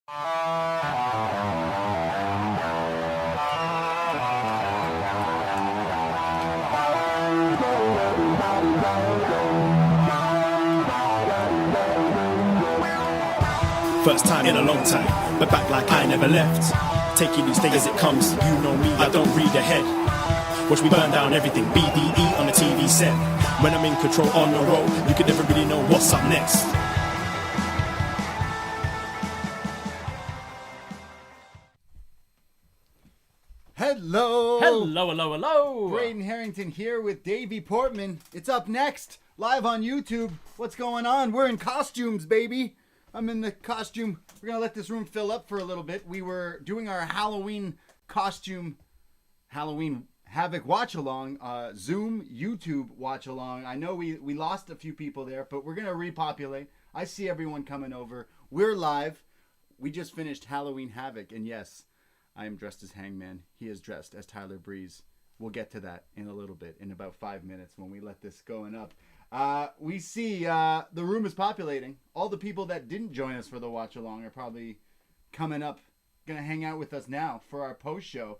First time in a long time, but back like I never left. Taking each day as it comes, you know me, I don't read ahead. Watch me burn down everything, BDE on the TV set. When I'm in control on the road, you can never really know what's up next. Hello! Hello, hello, hello! Braden Herrington here with Davie Portman. It's up next, live on YouTube. What's going on? We're in costumes, baby. I'm in the costume. We're going to let this room fill up for a little bit. We were doing our Halloween costume, Halloween Havoc watch-along, Zoom, YouTube watch-along. I know we lost a few people there, but we're going to repopulate. I see everyone coming over. We're live. We just finished Halloween Havoc, and yes, I am dressed as Hangman. He is dressed as Tyler Breeze. We'll get to that in a little bit, in about 5 minutes when we let this going up. We see the room is populating. All the people that didn't join us for the watch-along are probably coming up, going to hang out with us now for our post-show.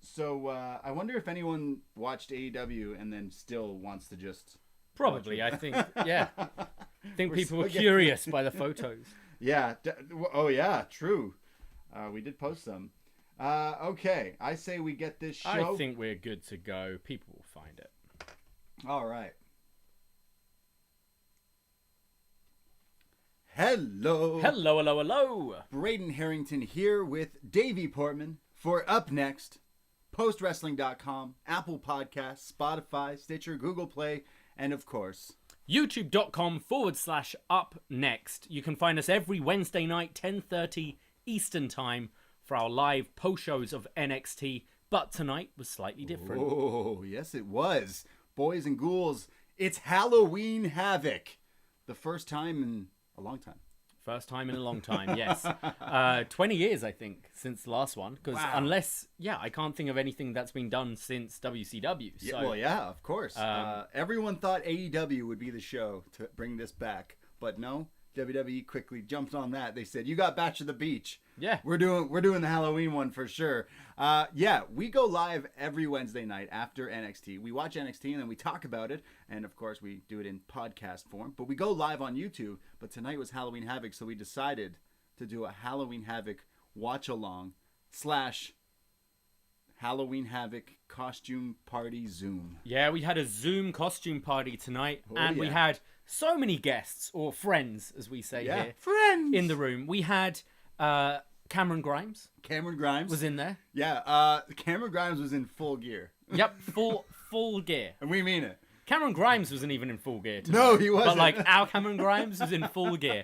So I wonder if anyone watched AEW and then still wants to just... Probably, I think, yeah. I think people were curious by the photos. Yeah. Oh, yeah, true. We did post some. Okay, I say we get this show. I think we're good to go. People will find it. All right. Hello. Hello, hello, hello. Braden Herrington here with Davie Portman for upNXT, postwrestling.com, Apple Podcasts, Spotify, Stitcher, Google Play, and of course... YouTube.com/upNXT. You can find us every Wednesday night, 10:30 Eastern Time, for our live post shows of NXT. But tonight was slightly different. Oh, yes it was. Boys and ghouls, it's Halloween Havoc. The first time in a long time. First time in a long time, yes. 20 years, I think, since the last one. Because unless, I can't think of anything that's been done since WCW. So, yeah, well, yeah, of course. Everyone thought AEW would be the show to bring this back. But no, WWE quickly jumped on that. They said, you got Bash to the Beach. Yeah. We're doing the Halloween one for sure. We go live every Wednesday night after NXT. We watch NXT and then we talk about it. And of course we do it in podcast form. But we go live on YouTube. But tonight was Halloween Havoc, so we decided to do a Halloween Havoc watch-along / Halloween Havoc costume party Zoom. Yeah, we had a Zoom costume party tonight. We had so many guests, or friends, as we say here. Friends! In the room. We had... Cameron Grimes. Cameron Grimes was in there. Yeah, Cameron Grimes was in full gear. Yep, full gear. And we mean it. Cameron Grimes wasn't even in full gear tonight. No, he wasn't. But like our Cameron Grimes was in full gear.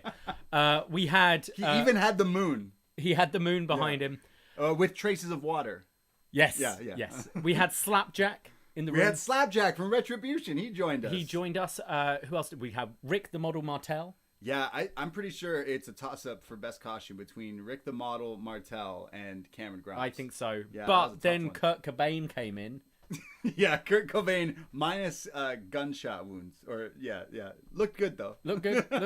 We had... He even had the moon. He had the moon behind him. With traces of water. Yes. Yeah. Yes. We had Slapjack in the room. We had Slapjack from Retribution. He joined us. Who else did we have? Rick the Model Martel. Yeah, I'm pretty sure it's a toss-up for best costume between Rick the Model Martel and Cameron Grimes. I think so. Yeah, but then Kurt Cobain came in. Yeah, Kurt Cobain minus gunshot wounds. Looked good, though. Looked good. I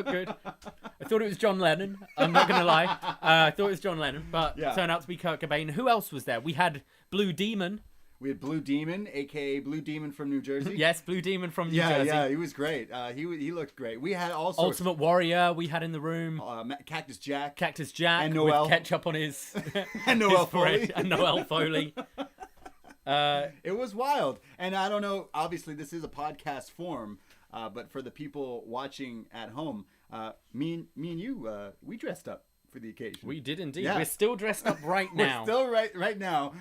thought it was John Lennon. I'm not going to lie. I thought it was John Lennon, but it turned out to be Kurt Cobain. Who else was there? We had Blue Demon. We had Blue Demon, a.k.a. Blue Demon from New Jersey. Yes, Blue Demon from New Jersey. Yeah, he was great. He looked great. We had all sorts. Ultimate Warrior we had in the room. Cactus Jack. And Noel. With ketchup on his... and Noel Foley. And Noel Foley. It was wild. And I don't know, obviously this is a podcast form, but for the people watching at home, me and you, we dressed up for the occasion. We did indeed. Yeah. We're still dressed up right now. We're still right now.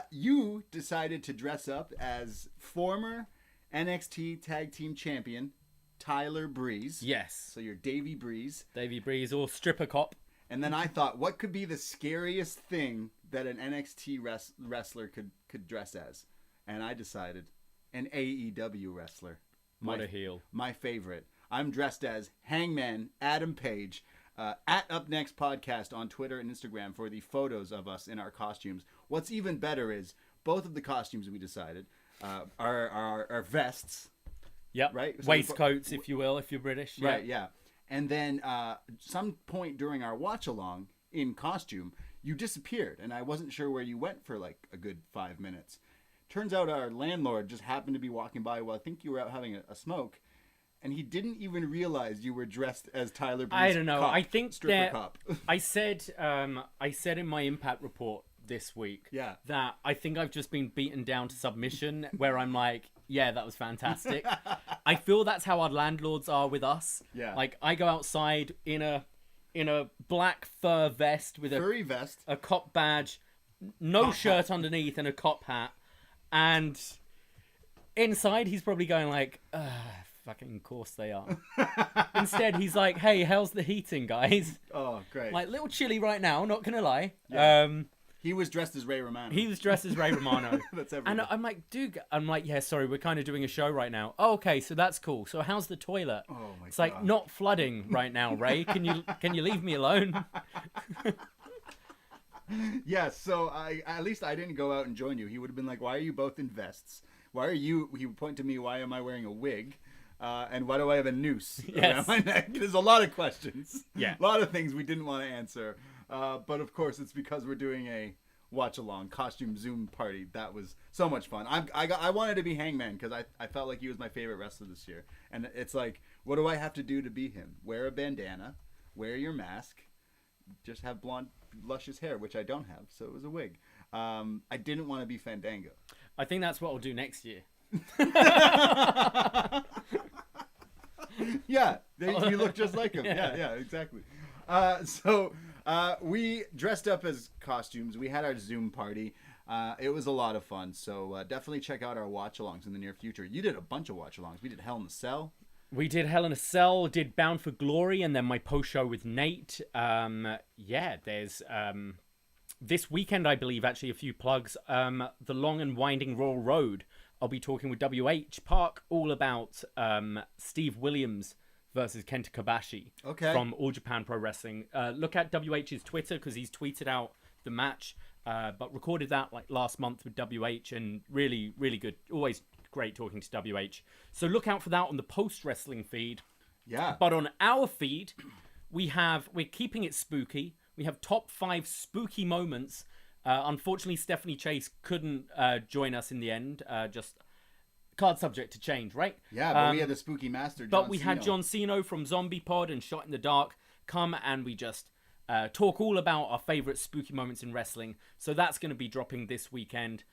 You decided to dress up as former NXT Tag Team Champion Tyler Breeze. Yes. So you're Davie Breeze. Davie Breeze or Stripper Cop. And then I thought, what could be the scariest thing that an NXT wrestler could dress as? And I decided an AEW wrestler. What a heel. My favorite. I'm dressed as Hangman Adam Page. At upNXT Podcast on Twitter and Instagram for the photos of us in our costumes. What's even better is both of the costumes we decided are vests. Yep. Right? So waistcoats, if you will, if you're British. Right, yeah. And then some point during our watch along in costume, you disappeared, and I wasn't sure where you went for like a good 5 minutes. Turns out our landlord just happened to be walking by while I think you were out having a smoke, and he didn't even realize you were dressed as Tyler Breeze. I don't know. Cop, I think stripper cop. I said in my Impact report this week that I think I've just been beaten down to submission, where I'm like, yeah, that was fantastic. I feel that's how our landlords are with us. Yeah. Like, I go outside in a black fur vest with furry vest, a cop badge, no shirt underneath, and a cop hat. And inside, he's probably going like, fucking course they are. Instead, he's like, hey, how's the heating, guys? Oh, great. Like, little chilly right now, not gonna lie. Yeah. He was dressed as Ray Romano. That's everything. And I'm like, dude, yeah, sorry, we're kind of doing a show right now. Oh, okay, so that's cool. So how's the toilet? Oh, my It's God. like, not flooding right now, Ray. Can you leave me alone? Yeah, so at least I didn't go out and join you. He would have been like, why are you both in vests? Why are you, he would point to me, why am I wearing a wig? And why do I have a noose around my neck? There's a lot of questions. Yeah. A lot of things we didn't want to answer. But of course, it's because we're doing a watch-along costume Zoom party. That was so much fun. I wanted to be Hangman because I felt like he was my favorite wrestler this year. And it's like, what do I have to do to be him? Wear a bandana, wear your mask, just have blonde, luscious hair, which I don't have, so it was a wig. I didn't want to be Fandango. I think that's what I'll do next year. Yeah, you look just like him. Yeah, exactly. So we dressed up as costumes. We had our Zoom party. It was a lot of fun. So definitely check out our watch-alongs in the near future. You did a bunch of watch-alongs. We did Hell in a Cell. We did Hell in a Cell, did Bound for Glory, and then my post show with Nate. There's this weekend, I believe, actually a few plugs. The Long and Winding Royal Road. I'll be talking with WH Park all about Steve Williams versus Kenta Kobashi from All Japan Pro Wrestling. Look at WH's Twitter because he's tweeted out the match, but recorded that like last month with WH, and really, really good. Always great talking to WH. So look out for that on the Post Wrestling feed. Yeah. But on our feed, we're keeping it spooky. We have top 5 spooky moments. Unfortunately, Stephanie Chase couldn't join us in the end. Just card subject to change, right? Yeah, but we had the spooky master, But we had John Cena from Zombie Pod and Shot in the Dark come, and we just talk all about our favorite spooky moments in wrestling. So that's going to be dropping this weekend,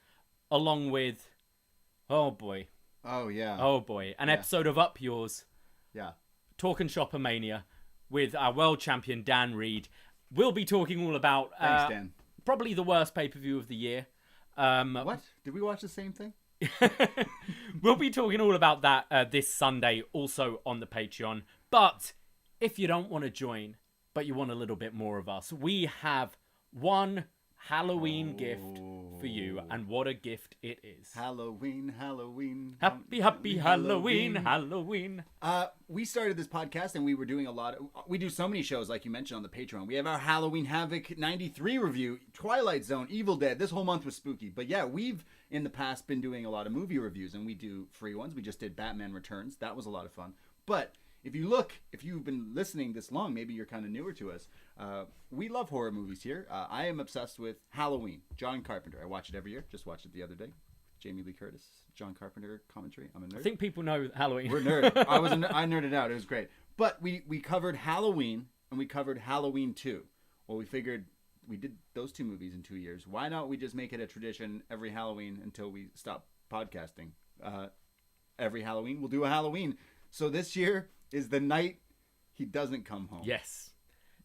along with, oh boy, an episode of Up Yours. Yeah. Talk and Shopper Mania with our world champion Dan Reed. We'll be talking all about Thanks, Dan. Probably the worst pay-per-view of the year. What? Did we watch the same thing? We'll be talking all about that this Sunday, also on the Patreon. But if you don't want to join, but you want a little bit more of us, we have one Halloween gift for you, and what a gift it is. Halloween. Happy Halloween. We started this podcast and we were doing we do so many shows like you mentioned on the Patreon. We have our Halloween Havoc 93 review, Twilight Zone, Evil Dead. This whole month was spooky. But yeah, we've in the past been doing a lot of movie reviews, and we do free ones. We just did Batman Returns. That was a lot of fun. But if you've been listening this long, maybe you're kind of newer to us. We love horror movies here. I am obsessed with Halloween. John Carpenter. I watch it every year. Just watched it the other day. Jamie Lee Curtis, John Carpenter commentary. I'm a nerd. I think people know Halloween. We're nerd. I nerded out. It was great. But we covered Halloween and we covered Halloween 2. Well, we figured we did those 2 movies in 2 years. Why not we just make it a tradition every Halloween until we stop podcasting? Every Halloween, we'll do a Halloween. So this year is the night he doesn't come home. Yes.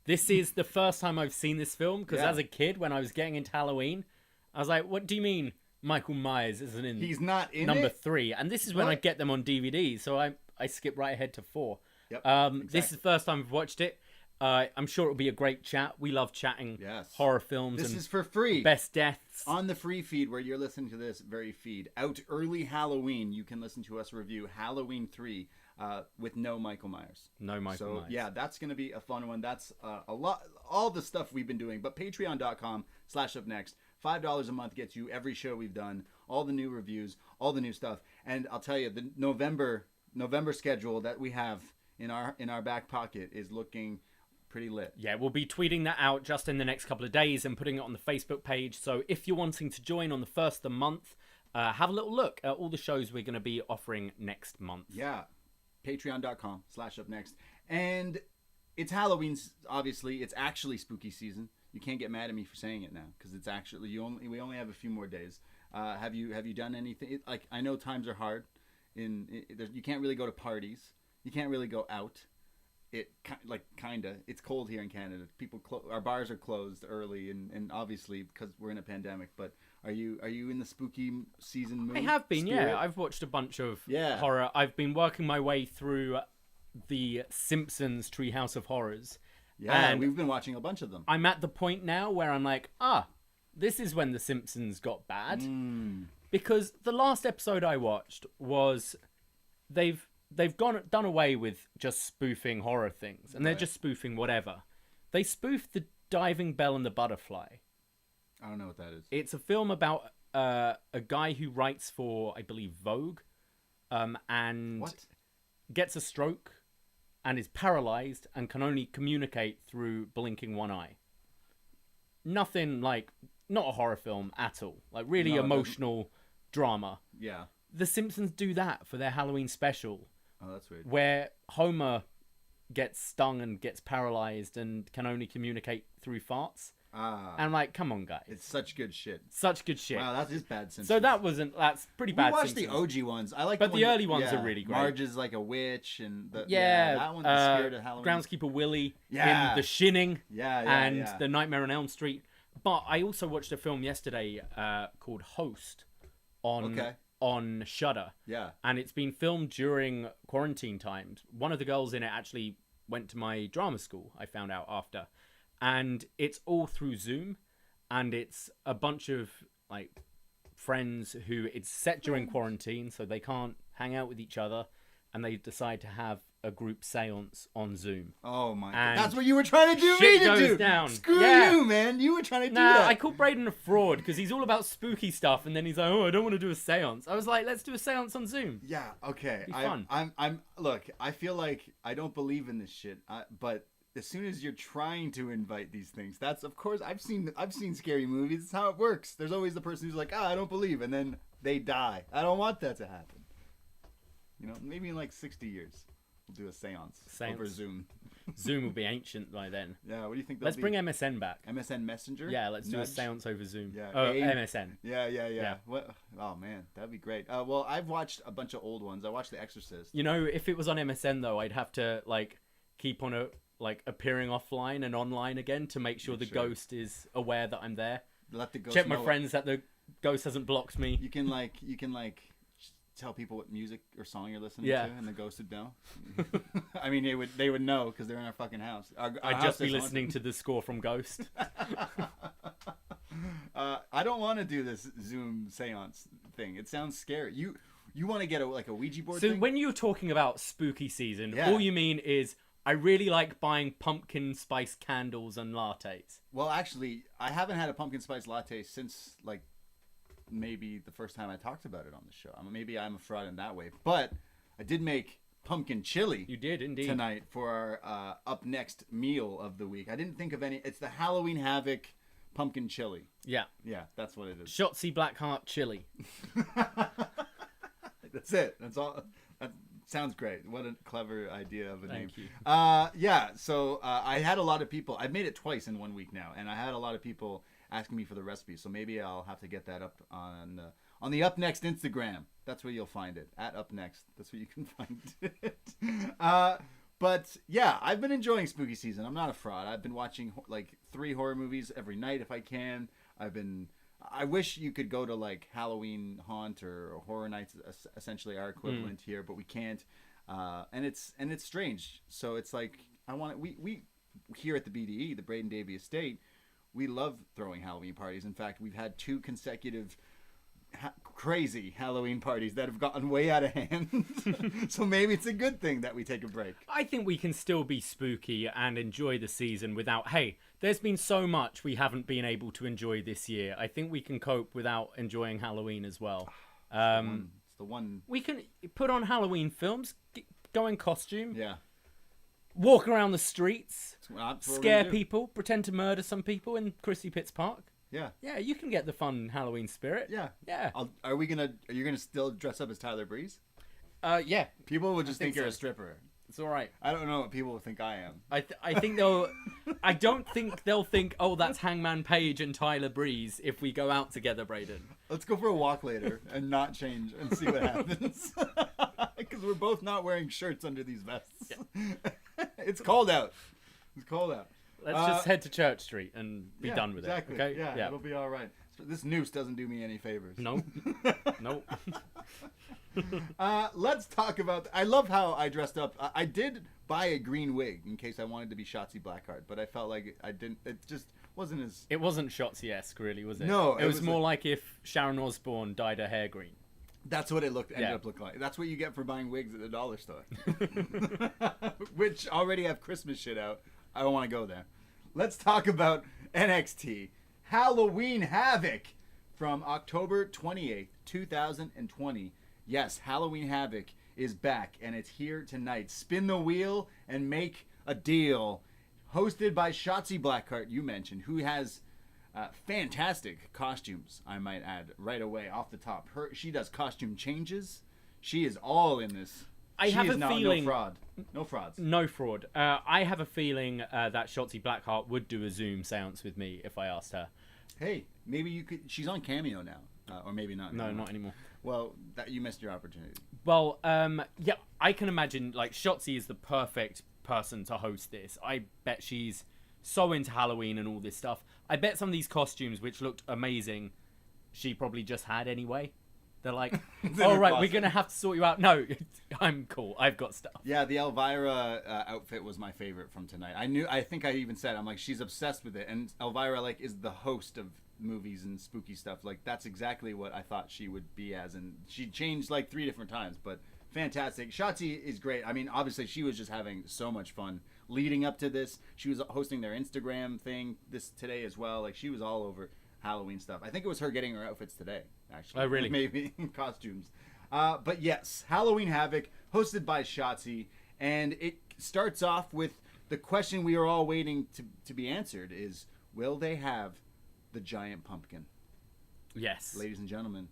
This is the first time I've seen this film, because as a kid, when I was getting into Halloween, I was like, what do you mean Michael Myers isn't in He's not in number it? 3? And this is when I get them on DVD, so I skip right ahead to 4. Yep, This is the first time I've watched it. I'm sure it'll be a great chat. We love chatting horror films. This is for free. Best deaths. On the free feed where you're listening to this very feed. Out early Halloween, you can listen to us review Halloween 3 with no Michael Myers. No Michael Myers. Yeah, that's going to be a fun one. That's a lot, all the stuff we've been doing. But patreon.com/upnext. $5 a month gets you every show we've done, all the new reviews, all the new stuff. And I'll tell you, the November schedule that we have in our back pocket is looking pretty lit. Yeah, we'll be tweeting that out just in the next couple of days and putting it on the Facebook page. So if you're wanting to join on the first of the month, have a little look at all the shows we're going to be offering next month. Yeah, patreon.com/upnext. And it's Halloween, obviously. It's actually spooky season. You can't get mad at me for saying it now because it's actually we only have a few more days. Have you done anything? Like, I know times are hard. You can't really go to parties. You can't really go out. Kinda. It's cold here in Canada. Our bars are closed early, and obviously because we're in a pandemic. But are you in the spooky season mood? I have been. spirit? Yeah, I've watched a bunch of horror. I've been working my way through the Simpsons Treehouse of Horrors. Yeah, and we've been watching a bunch of them. I'm at the point now where I'm like, this is when the Simpsons got bad. Because the last episode I watched was they've done away with just spoofing horror things, and they're just spoofing whatever. They spoofed the Diving Bell and the Butterfly. I don't know what that is. It's a film about a guy who writes for, I believe, Vogue, and gets a stroke and is paralyzed and can only communicate through blinking one eye. Nothing like, not a horror film at all. Like really emotional drama. Yeah. The Simpsons do that for their Halloween special. Oh, that's weird. Where Homer gets stung and gets paralyzed and can only communicate through farts. And I'm like, come on, guys. It's such good shit. Such good shit. Wow, that is bad Simpsons. So that's pretty bad. We watched Simpsons. the OG ones. I like but the early ones are really great. Marge is like a witch, and that one, the Spirit of Halloween. Groundskeeper Willie in The Shinning, and yeah. The Nightmare on Elm Street. But I also watched a film yesterday called Host on Shudder. Yeah. And it's been filmed during quarantine times. One of the girls in it actually went to my drama school, I found out after. And it's all through Zoom. And it's a bunch of like friends who it's set during quarantine, so they can't hang out with each other. And they decide to have a group seance on Zoom. Oh my god. That's what you were trying to do shit me to goes do. Down. Screw you, man. You were trying to do that. I called Braden a fraud because he's all about spooky stuff, and then he's like, I don't want to do a seance. I was like, let's do a seance on Zoom. Yeah, okay. Be fun. I'm look, I feel like I don't believe in this shit. But as soon as you're trying to invite these things, that's of course I've seen scary movies. It's how it works. There's always the person who's like, I don't believe, and then they die. I don't want that to happen. You know, maybe in like 60 years. We'll do a seance over Zoom. Zoom will be ancient by then. Yeah, what do you think? Let's bring MSN back. MSN Messenger? Yeah, let's do a seance over Zoom. Yeah. MSN. Yeah. What? Oh, man, that'd be great. Well, I've watched a bunch of old ones. I watched The Exorcist. You know, if it was on MSN, though, I'd have to, keep on appearing offline and online again to make sure the ghost is aware that I'm there. Let the ghost check my friends that the ghost hasn't blocked me. You can tell people what music or song you're listening to, and the ghost would know. I mean, they would know because they're in our fucking house. I'd just be listening to the score from Ghost. I don't want to do this Zoom seance thing. It sounds scary. You want to get a Ouija board? So thing? when you're talking about spooky season, all you mean is I really like buying pumpkin spice candles and lattes. Well, actually, I haven't had a pumpkin spice latte since maybe the first time I talked about it on the show. Maybe I'm a fraud in that way. But I did make pumpkin chili. You did, indeed. Tonight for our UpNXT meal of the week. I didn't think of any. It's the Halloween Havoc pumpkin chili. Yeah. Yeah, that's what it is. Shotzi Blackheart chili. That's it. That's all. That sounds great. What a clever idea of a name. Thank you. Yeah, so I had a lot of people. I've made it twice in 1 week now. And I had a lot of people asking me for the recipe, so maybe I'll have to get that up on the UpNXT Instagram. That's where you'll find it, at UpNXT. That's where you can find it. But yeah, I've been enjoying spooky season. I'm not a fraud. I've been watching 3 horror movies every night if I can. I wish you could go to Halloween Haunt or Horror Nights, essentially our equivalent here, but we can't. And it's strange. So it's we here at the BDE, the Braden and Davie Estate, we love throwing Halloween parties. In fact, we've had 2 consecutive crazy Halloween parties that have gotten way out of hand. So maybe it's a good thing that we take a break. I think we can still be spooky and enjoy the season without, hey, there's been so much we haven't been able to enjoy this year. I think we can cope without enjoying Halloween as well. It's the one. We can put on Halloween films, go in costume. Yeah. walk around the streets, That's what we're scare gonna do. people, pretend to murder some people in Chrissy Pitts Park. Yeah. Yeah, you can get the fun Halloween spirit. Yeah. Yeah. Are you gonna still dress up as Tyler Breeze? Yeah. People would just think you're so. a stripper. It's all right. I don't know what people will think I am. I think they'll. I don't think they'll think, oh, that's Hangman Page and Tyler Breeze if we go out together, Braden. Let's go for a walk later and not change and see what happens. Because we're both not wearing shirts under these vests. Yeah. It's cold out. It's cold out. Let's just head to Church Street and be done with exactly. it. Okay. Yeah, it'll be all right. This noose doesn't do me any favors. No. Nope. Let's talk about. I love how I dressed up. I did buy a green wig in case I wanted to be Shotzi Blackheart, but I felt like I didn't. It just wasn't as. It wasn't Shotzi-esque, really, was it? No, it was more like if Sharon Osbourne dyed her hair green. That's what it ended up looking like. That's what you get for buying wigs at the dollar store, which already have Christmas shit out. I don't want to go there. Let's talk about NXT Halloween Havoc from October 28th, 2020. Yes, Halloween Havoc is back, and it's here tonight. Spin the wheel and make a deal. Hosted by Shotzi Blackheart, you mentioned, who has fantastic costumes, I might add, right away, off the top. She does costume changes. She is all in this. I have a feeling... No fraud. No frauds. No fraud. I have a feeling that Shotzi Blackheart would do a Zoom seance with me if I asked her. Hey, maybe you could... She's on Cameo now. Or maybe not. No, not anymore. Well, you missed your opportunity. Well, yeah, I can imagine, like, Shotzi is the perfect person to host this. I bet she's so into Halloween and all this stuff. I bet some of these costumes, which looked amazing, she probably just had anyway. They're like, oh, right, we're going to have to sort you out. No, I'm cool. I've got stuff. Yeah, the Elvira outfit was my favorite from tonight. I think I even said, I'm like, she's obsessed with it. And Elvira, like, is the host of movies and spooky stuff. Like, that's exactly what I thought she would be as. And she changed, like, 3 different times. But fantastic. Shotzi is great. I mean, obviously, she was just having so much fun leading up to this. She was hosting their Instagram thing today as well. Like, she was all over Halloween stuff. I think it was her getting her outfits today, actually. Oh, really? Maybe costumes. But yes, Halloween Havoc, hosted by Shotzi, and it starts off with the question we are all waiting to be answered: is will they have the giant pumpkin? Yes, ladies and gentlemen.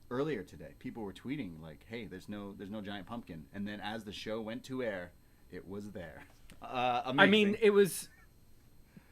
Earlier today, people were tweeting like, "Hey, there's no giant pumpkin," and then as the show went to air, it was there. Amazing. I mean, it was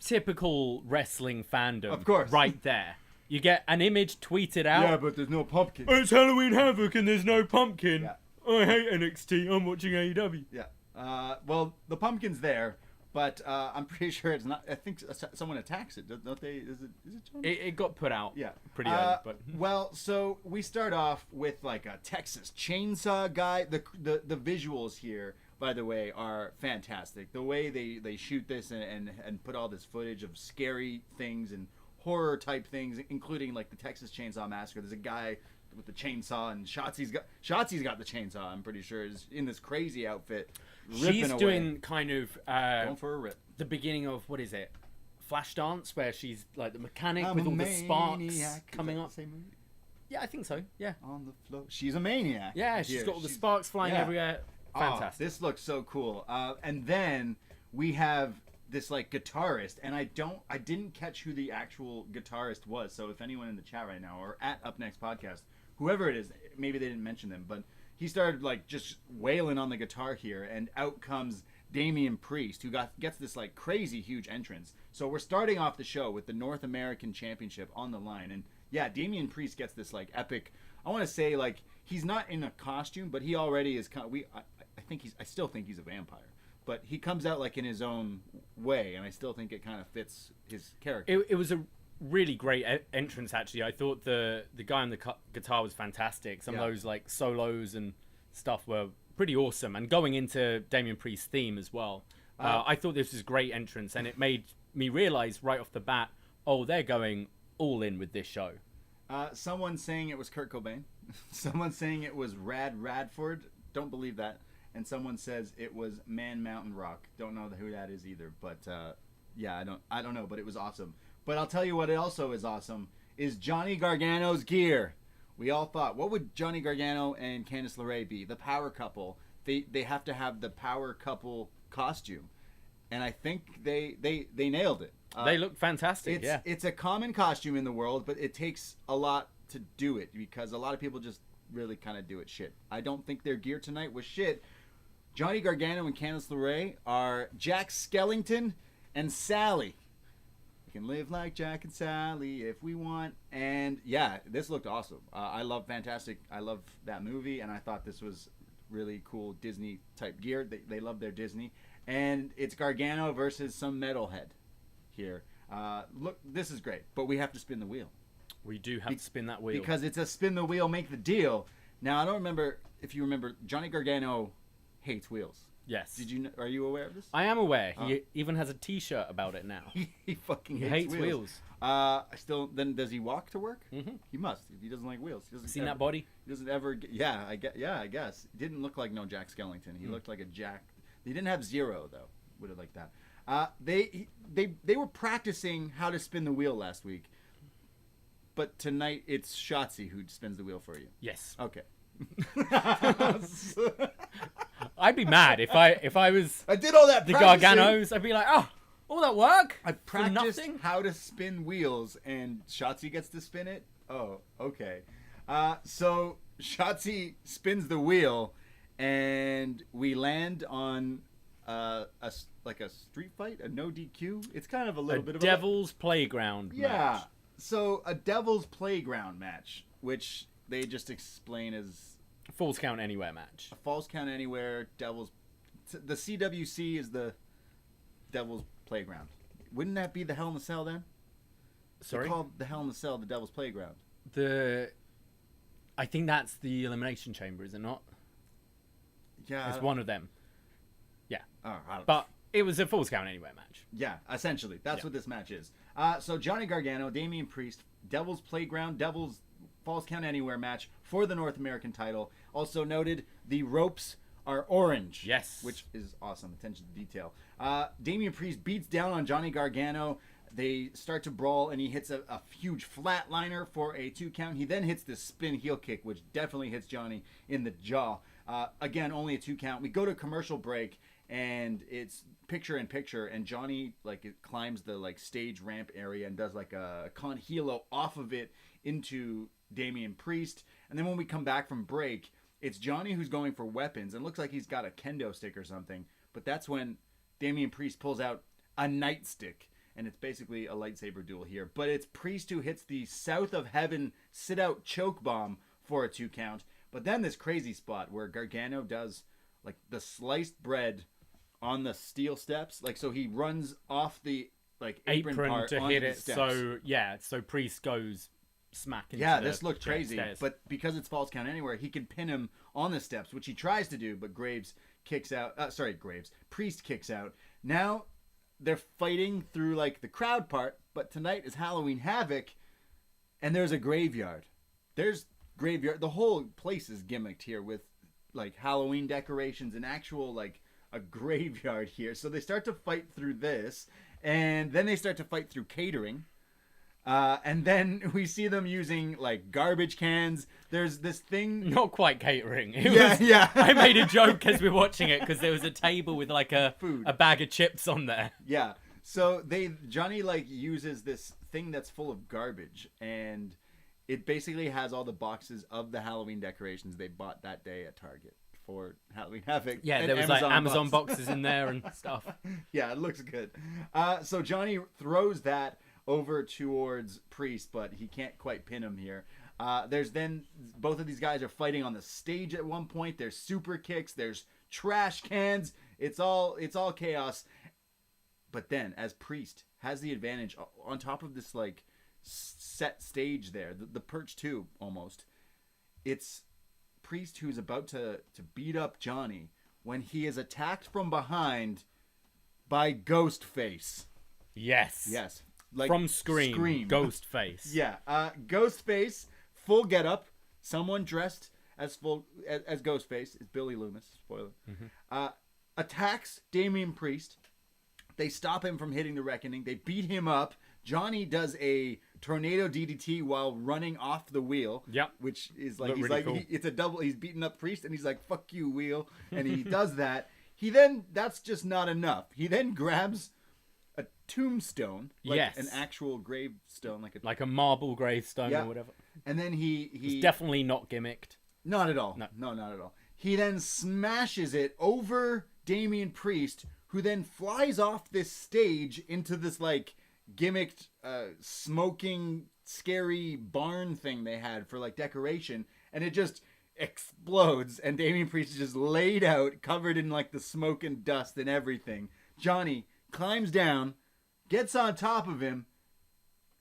typical wrestling fandom, of course, right there. You get an image tweeted out. Yeah, but there's no pumpkin. It's Halloween Havoc and there's no pumpkin. Yeah. I hate NXT. I'm watching AEW. Yeah. Well, the pumpkin's there, but I'm pretty sure it's not. I think someone attacks it, don't they? Is it John? It got put out. Yeah. Pretty early, but well, so we start off with like a Texas chainsaw guy. The visuals here, by the way, are fantastic. The way they shoot this and put all this footage of scary things and horror type things, including like the Texas Chainsaw Massacre. There's a guy with the chainsaw, and Shotzi's got the chainsaw. I'm pretty sure is in this crazy outfit. She's away. Doing kind of going for a rip. The beginning of what is it? Flashdance, where she's like the mechanic with all the sparks coming up. Yeah, I think so. Yeah. On the floor. She's a maniac. Yeah, she's got all the sparks flying everywhere. Fantastic. Oh, this looks so cool. And then we have this like guitarist, and I didn't catch who the actual guitarist was. So if anyone in the chat right now or at upNXT podcast, whoever it is, maybe they didn't mention them, but he started like just wailing on the guitar here, and out comes Damian Priest, who gets this like crazy huge entrance. So we're starting off the show with the North American Championship on the line, and yeah, Damian Priest gets this like epic. I want to say like he's not in a costume, but he already is kind of. I still think he's a vampire. But he comes out like in his own way, and I still think it kind of fits his character. It was a really great entrance, actually. I thought the guy on the guitar was fantastic. Some of those like solos and stuff were pretty awesome. And going into Damian Priest's theme as well, I thought this was a great entrance, and it made me realize right off the bat, oh, they're going all in with this show. Someone saying it was Kurt Cobain. Someone saying it was Rad Radford. Don't believe that. And someone says it was Man Mountain Rock. Don't know who that is either, but yeah, I don't know, but it was awesome. But I'll tell you what also is awesome is Johnny Gargano's gear. We all thought, what would Johnny Gargano and Candice LeRae be? The power couple. They have to have the power couple costume, and I think they nailed it. They look fantastic. It's a common costume in the world, but it takes a lot to do it because a lot of people just really kind of do it shit. I don't think their gear tonight was shit. Johnny Gargano and Candice LeRae are Jack Skellington and Sally. We can live like Jack and Sally if we want. And yeah, this looked awesome. I love Fantastic. I love that movie, and I thought this was really cool Disney type gear. They love their Disney. And it's Gargano versus some metalhead here. Look, this is great, but we have to spin the wheel. We do have to spin that wheel. Because it's a spin the wheel, make the deal. Now, I don't remember if you remember, Johnny Gargano hates wheels. Yes. Are you aware of this? I am aware. He even has a T-shirt about it now. He fucking hates wheels. Then does he walk to work? Mm-hmm. He must. If he doesn't like wheels, he doesn't. Seen that body? He doesn't ever. I guess. He didn't look like no Jack Skellington. He looked like a Jack. He didn't have zero though. Would have liked that. They were practicing how to spin the wheel last week, but tonight it's Shotzi who spins the wheel for you. Yes. Okay. I'd be mad if I was. I did all that. The Garganos. I'd be like, oh, all that work. I practiced how to spin wheels, and Shotzi gets to spin it. Oh, okay. So Shotzi spins the wheel, and we land on a street fight, a no DQ. It's kind of a little bit of Devil's Playground match. So a Devil's Playground match, which they just explain as Falls Count Anywhere match. A Falls Count Anywhere, Devil's... The CWC is the Devil's Playground. Wouldn't that be the Hell in the Cell then? Sorry? They call the Hell in the Cell the Devil's Playground. I think that's the Elimination Chamber, is it not? Yeah. It's one of them. Yeah. Oh, but it was a Falls Count Anywhere match. Yeah, essentially. That's what this match is. So Johnny Gargano, Damian Priest, Devil's Playground, Devil's Falls Count Anywhere match for the North American title. Also noted, the ropes are orange. Yes. Which is awesome. Attention to detail. Damian Priest beats down on Johnny Gargano. They start to brawl, and he hits a huge flatliner for a 2 count. He then hits the spin heel kick, which definitely hits Johnny in the jaw. Again, only a 2 count. We go to commercial break, and it's picture-in-picture, and Johnny climbs the stage ramp area and does a con hilo off of it into Damian Priest. And then when we come back from break, it's Johnny who's going for weapons, and looks like he's got a kendo stick or something. But that's when Damian Priest pulls out a nightstick, and it's basically a lightsaber duel here. But it's Priest who hits the South of Heaven sit-out choke bomb for a 2 count. But then this crazy spot where Gargano does the sliced bread on the steel steps. So he runs off the apron part to onto hit the it. steps. So Priest goes smack into the this looked crazy. stairs. But because it's Falls Count Anywhere, he can pin him on the steps, which he tries to do, but Priest kicks out. Now they're fighting through the crowd part, but tonight is Halloween Havoc, and there's a graveyard. The whole place is gimmicked here with Halloween decorations and actual a graveyard here. So they start to fight through this, and then they start to fight through catering. And then we see them using garbage cans. There's this thing. Not quite catering. Yeah. I made a joke as we were watching it because there was a table with a bag of chips on there. Yeah. So Johnny uses this thing that's full of garbage, and it basically has all the boxes of the Halloween decorations they bought that day at Target for Halloween Havoc. Yeah, there was Amazon boxes in there and stuff. Yeah, it looks good. So Johnny throws that over towards Priest, but he can't quite pin him here. There's then both of these guys are fighting on the stage at one point. There's super kicks. There's trash cans. It's all chaos. But then, as Priest has the advantage on top of this set stage there, the perch too almost, it's Priest who's about to beat up Johnny when he is attacked from behind by Ghostface. Yes. From Scream. Ghostface. Yeah. Ghostface, full getup. Someone dressed as Ghostface is Billy Lumis. Spoiler. Mm-hmm. Attacks Damian Priest. They stop him from hitting the Reckoning. They beat him up. Johnny does a tornado DDT while running off the wheel. Yep. Which is really cool. it's a double. He's beating up Priest, and he's like, "Fuck you, wheel," and he does that. That's just not enough. He then grabs a tombstone, like an actual gravestone, like a marble gravestone yeah. or whatever. And then It's definitely not gimmicked. Not at all. No, not at all. He then smashes it over Damian Priest, who then flies off this stage into this like gimmicked smoking scary barn thing they had for like decoration, and it just explodes, and Damian Priest is just laid out, covered in like the smoke and dust and everything. Johnny climbs down, gets on top of him,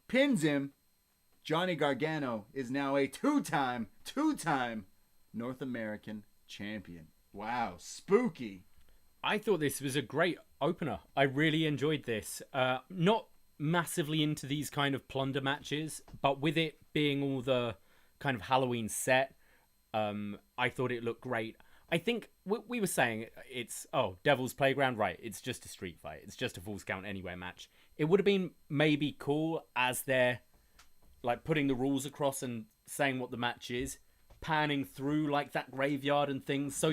pins him. Johnny Gargano is now a two-time North American champion. Wow, spooky. I thought this was a great opener. I really enjoyed this. Not massively into these kind of plunder matches, but with it being all the kind of Halloween set, I thought it looked great. I think we were saying it's, Devil's Playground, right? It's just a street fight. It's just a Falls Count Anywhere match. It would have been maybe cool as they're like putting the rules across and saying what the match is, panning through like that graveyard and things. So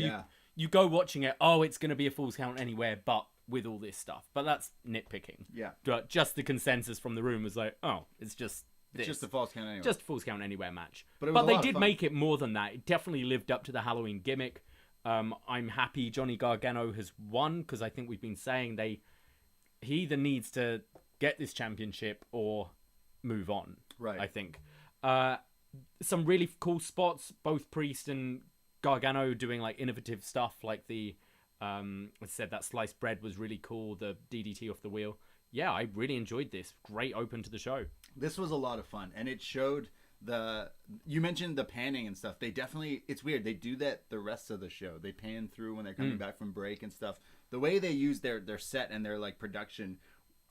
you go watching it, it's going to be a Falls Count Anywhere, but with all this stuff. But that's nitpicking. Yeah. Just the consensus from the room was like, it's just this. It's just a Falls Count Anywhere. Just a Falls Count Anywhere match. But they did make it more than that. It definitely lived up to the Halloween gimmick. I'm happy Johnny Gargano has won, because I think we've been saying he either needs to get this championship or move on. Right. I think. Some really cool spots, both Priest and Gargano doing like innovative stuff, like the I said that sliced bread was really cool, the DDT off the wheel. Yeah, I really enjoyed this. Great open to the show. This was a lot of fun, and it showed you mentioned the panning and stuff. They definitely, it's weird, they do that the rest of the show. They pan through when they're coming back from break and stuff. The way they use their set and their like production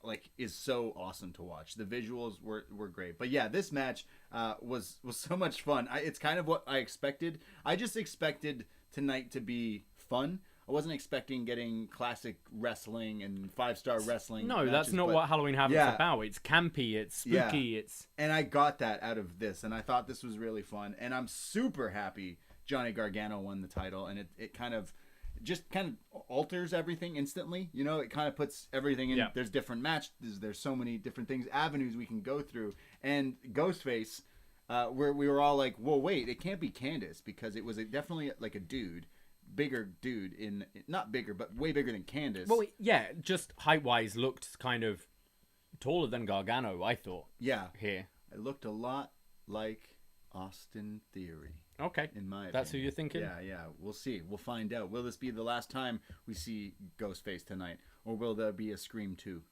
like is so awesome to watch. The visuals were great. But yeah, this match was so much fun. It's kind of what I expected. I just expected tonight to be fun. I wasn't expecting getting classic wrestling and 5-star wrestling. No, matches, that's not what Halloween Havoc's about. It's campy, it's spooky, And I got that out of this, and I thought this was really fun. And I'm super happy Johnny Gargano won the title, and it kind of alters everything instantly. You know, it kind of puts everything in. Yeah. There's different matches. There's so many different things, avenues we can go through. And Ghostface, we were all like, whoa, wait, it can't be Candice, because it was definitely like a dude. Bigger dude, not bigger, but way bigger than Candice. Well, yeah, just height-wise looked kind of taller than Gargano, I thought. Yeah. Here. It looked a lot like Austin Theory. Okay. In my opinion. That's who you're thinking? Yeah. We'll see. We'll find out. Will this be the last time we see Ghostface tonight? Or will there be a Scream 2?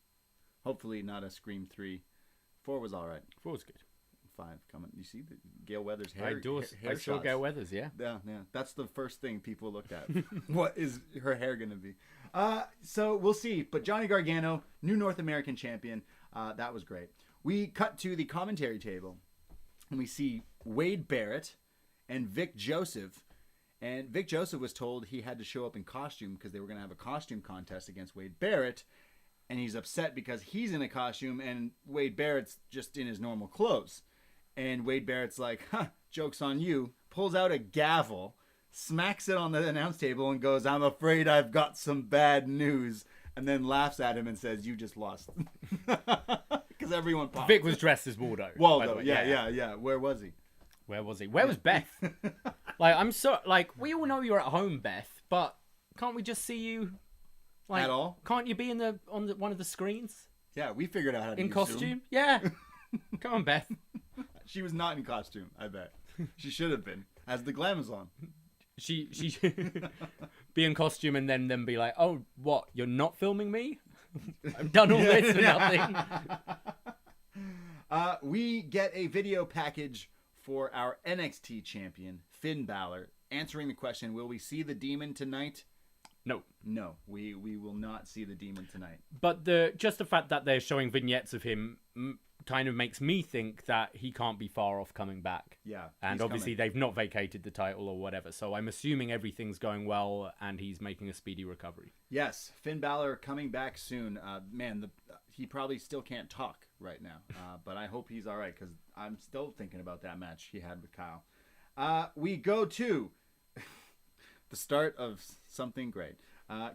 Hopefully not a Scream 3. 4 was all right. 4 was good. 5 coming. You see the Gail Weathers hair? I saw Gail Weathers, yeah. Yeah. That's the first thing people looked at. What is her hair going to be? So we'll see. But Johnny Gargano, new North American champion. That was great. We cut to the commentary table, and we see Wade Barrett and Vic Joseph. And Vic Joseph was told he had to show up in costume because they were going to have a costume contest against Wade Barrett. And he's upset because he's in a costume and Wade Barrett's just in his normal clothes. And Wade Barrett's like, joke's on you, pulls out a gavel, smacks it on the announce table and goes, I'm afraid I've got some bad news, and then laughs at him and says, you just lost. Because everyone popped. Vic was dressed as Waldo. Yeah. Where was he? Where was Beth? We all know you're at home, Beth, but can't we just see you? At all? Can't you be on one of the screens? Yeah, we figured out how to in use costume. Zoom. Yeah, come on, Beth. She was not in costume. I bet she should have been, as the Glamazon. She be in costume and then be like, oh, what? You're not filming me? I've done all this for nothing. We get a video package for our NXT champion Finn Balor answering the question: will we see the Demon tonight? No, we will not see the Demon tonight. But just the fact that they're showing vignettes of him kind of makes me think that he can't be far off coming back. Yeah. And obviously they've not vacated the title or whatever, so I'm assuming everything's going well and he's making a speedy recovery. Yes, Finn Balor coming back soon. He probably still can't talk right now, but I hope he's all right, because I'm still thinking about that match he had with Kyle. We go to the start of something great.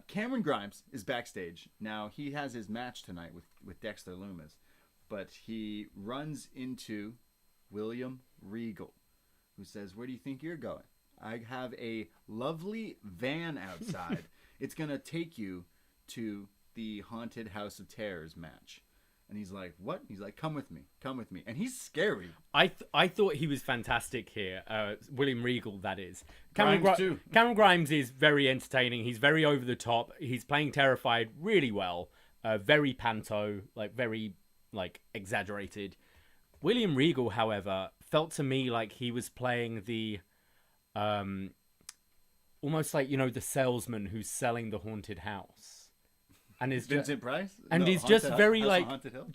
Cameron Grimes is backstage. Now, he has his match tonight with Dexter Lumis, but he runs into William Regal, who says, "Where do you think you're going? I have a lovely van outside. It's going to take you to the Haunted House of Terrors match." And he's like, "What?" He's like, come with me. And he's scary. I thought he was fantastic here. William Regal, that is. Too. Cameron Grimes is very entertaining. He's very over the top. He's playing terrified really well. Very panto, very exaggerated. William Regal, however, felt to me like he was playing the almost like, the salesman who's selling the haunted house. And is Vincent Price? And No, he's Haunted just House- very House on Haunted Hill?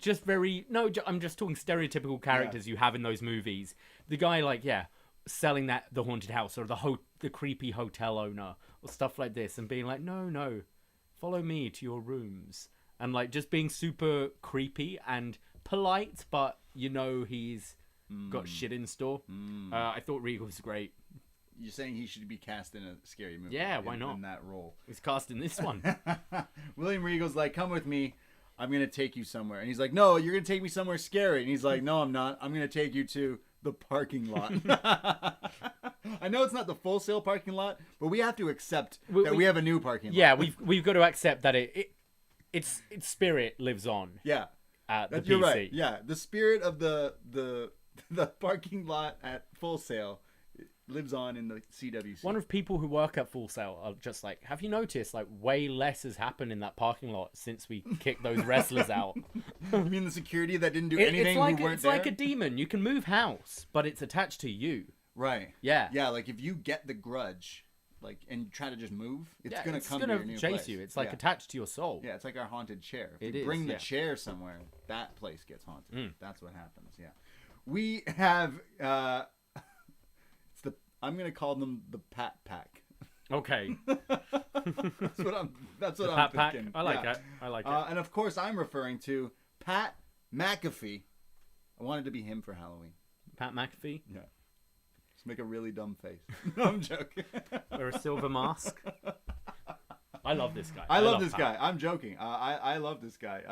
I'm just talking stereotypical characters you have in those movies. The guy selling the haunted house, or the creepy hotel owner, or stuff like this, and being like, no, follow me to your rooms, and just being super creepy and polite, but he's got shit in store. I thought Regal was great. You're saying he should be cast in a scary movie? Yeah, why not? In that role. He's cast in this one. William Regal's like, "Come with me. I'm going to take you somewhere." And he's like, "No, you're going to take me somewhere scary." And he's like, "No, I'm not. I'm going to take you to the parking lot." I know it's not the Full Sail parking lot, but we have to accept that we have a new parking lot. Yeah, we've got to accept that its spirit lives on. Yeah. At the PC. You're right. Yeah, the spirit of the parking lot at Full Sail lives on in the CWC. One of people who work at Full Sail are just like, have you noticed way less has happened in that parking lot since we kicked those wrestlers out? You mean the security that didn't do anything It's like a demon. You can move house, but it's attached to you. Right. Yeah. Yeah, if you get the grudge, and try to just move, it's gonna come to your new chase place. you. It's attached to your soul. Yeah, it's like our haunted chair. If you bring the chair somewhere, that place gets haunted. That's what happens. Yeah. We have I'm gonna call them the Pat Pack. Okay. That's what I'm Pat Pack. thinking. I like it. I like it. And of course, I'm referring to Pat McAfee. I wanted to be him for Halloween. Pat McAfee. Yeah. Just make a really dumb face. No, I'm joking. Wear a silver mask. I love this guy. I love this guy. I'm joking. I love this guy.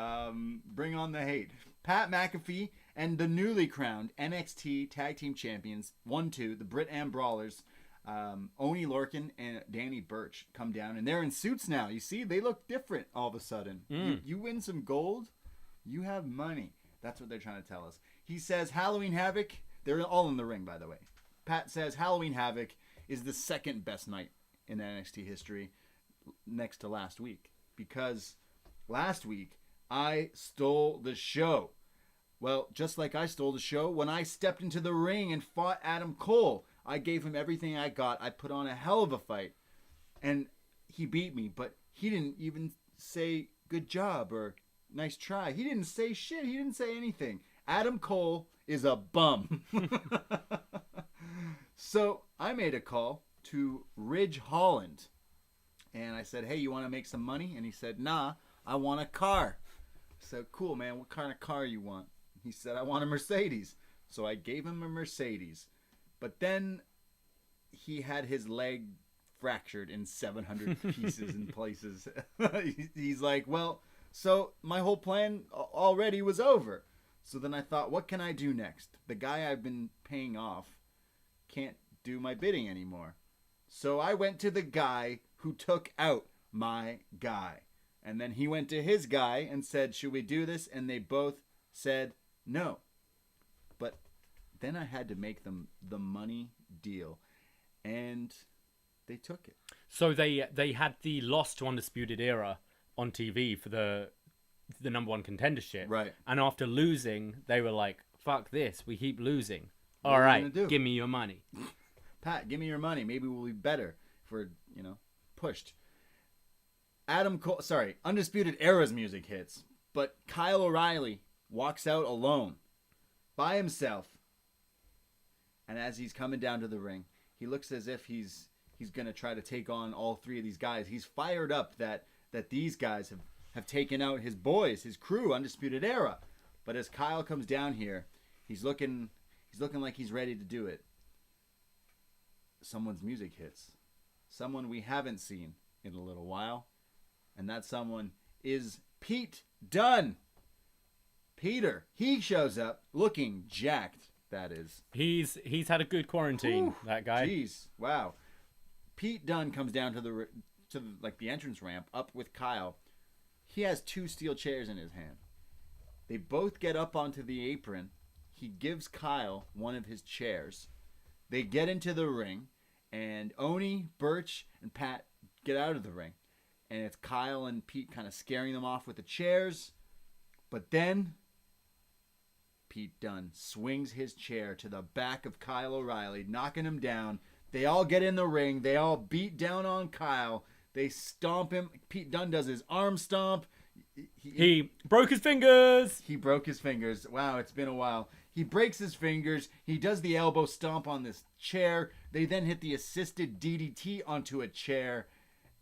Bring on the hate. Pat McAfee and the newly crowned NXT Tag Team Champions, 1-2, the Brit Am Brawlers, Oni Lorcan and Danny Burch come down, and they're in suits now. You see, they look different all of a sudden. You win some gold, you have money. That's what they're trying to tell us. He says Halloween Havoc, they're all in the ring, by the way. Pat says Halloween Havoc is the second best night in NXT history, next to last week, because last week I stole the show. Well, just like I stole the show when I stepped into the ring and fought Adam Cole. I gave him everything I got. I put on a hell of a fight, and he beat me, but he didn't even say good job or nice try. He didn't say shit. He didn't say anything. Adam Cole is a bum. So I made a call to Ridge Holland, and I said, "Hey, you want to make some money?" And he said, "Nah, I want a car." I said, "Cool, man. What kind of car you want?" He said, "I want a Mercedes." So I gave him a Mercedes. But then he had his leg fractured in 700 pieces and places. He's like, "Well, so my whole plan already was over." So then I thought, what can I do next? The guy I've been paying off can't do my bidding anymore. So I went to the guy who took out my guy. And then he went to his guy and said, "Should we do this?" And they both said no. But then I had to make them the money deal. And they took it. So they had the loss to Undisputed Era on TV for the number one contendership. Right. And after losing, they were like, "Fuck this. We keep losing. All right, give me your money." Pat, give me your money. Maybe we'll be better if we're, pushed. Undisputed Era's music hits, but Kyle O'Reilly walks out alone, by himself. And as he's coming down to the ring, he looks as if he's going to try to take on all three of these guys. He's fired up that these guys have taken out his boys, his crew, Undisputed Era. But as Kyle comes down here, he's looking like he's ready to do it. Someone's music hits. Someone we haven't seen in a little while. And that someone is Pete Dunne. Peter, he shows up looking jacked, that is. He's had a good quarantine, that guy. Jeez, wow. Pete Dunne comes down to the entrance ramp up with Kyle. He has 2 steel chairs in his hand. They both get up onto the apron. He gives Kyle one of his chairs. They get into the ring, and Oni, Birch, and Pat get out of the ring. And it's Kyle and Pete kind of scaring them off with the chairs. But then Pete Dunne swings his chair to the back of Kyle O'Reilly, knocking him down. They all get in the ring. They all beat down on Kyle. They stomp him. Pete Dunne does his arm stomp. He broke his fingers. He broke his fingers. Wow, it's been a while. He breaks his fingers. He does the elbow stomp on this chair. They then hit the assisted DDT onto a chair.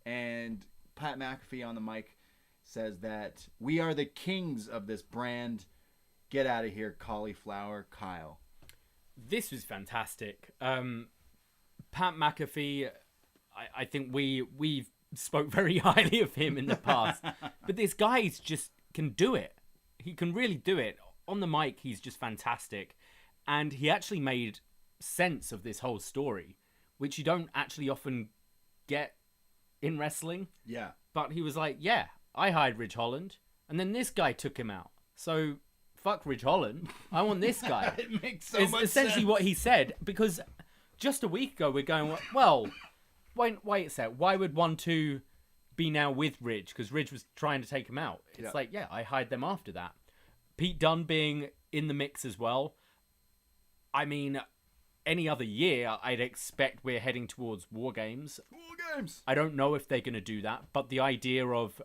And Pat McAfee on the mic says that we are the kings of this brand. Get out of here, cauliflower Kyle. This was fantastic. Pat McAfee, I think we've spoke very highly of him in the past. But this guy just can do it. He can really do it. On the mic, he's just fantastic. And he actually made sense of this whole story, which you don't actually often get in wrestling. Yeah. But he was like, yeah, I hired Ridge Holland, and then this guy took him out. So fuck Ridge Holland. I want this guy. It makes so it's much essentially sense. what he said, because just a week ago we're going, well, wait a sec. Why would 1-2 be now with Ridge? Because Ridge was trying to take him out. It's like, yeah, I hired them after that. Pete Dunne being in the mix as well. I mean, any other year, I'd expect we're heading towards War Games. War Games. I don't know if they're going to do that, but the idea of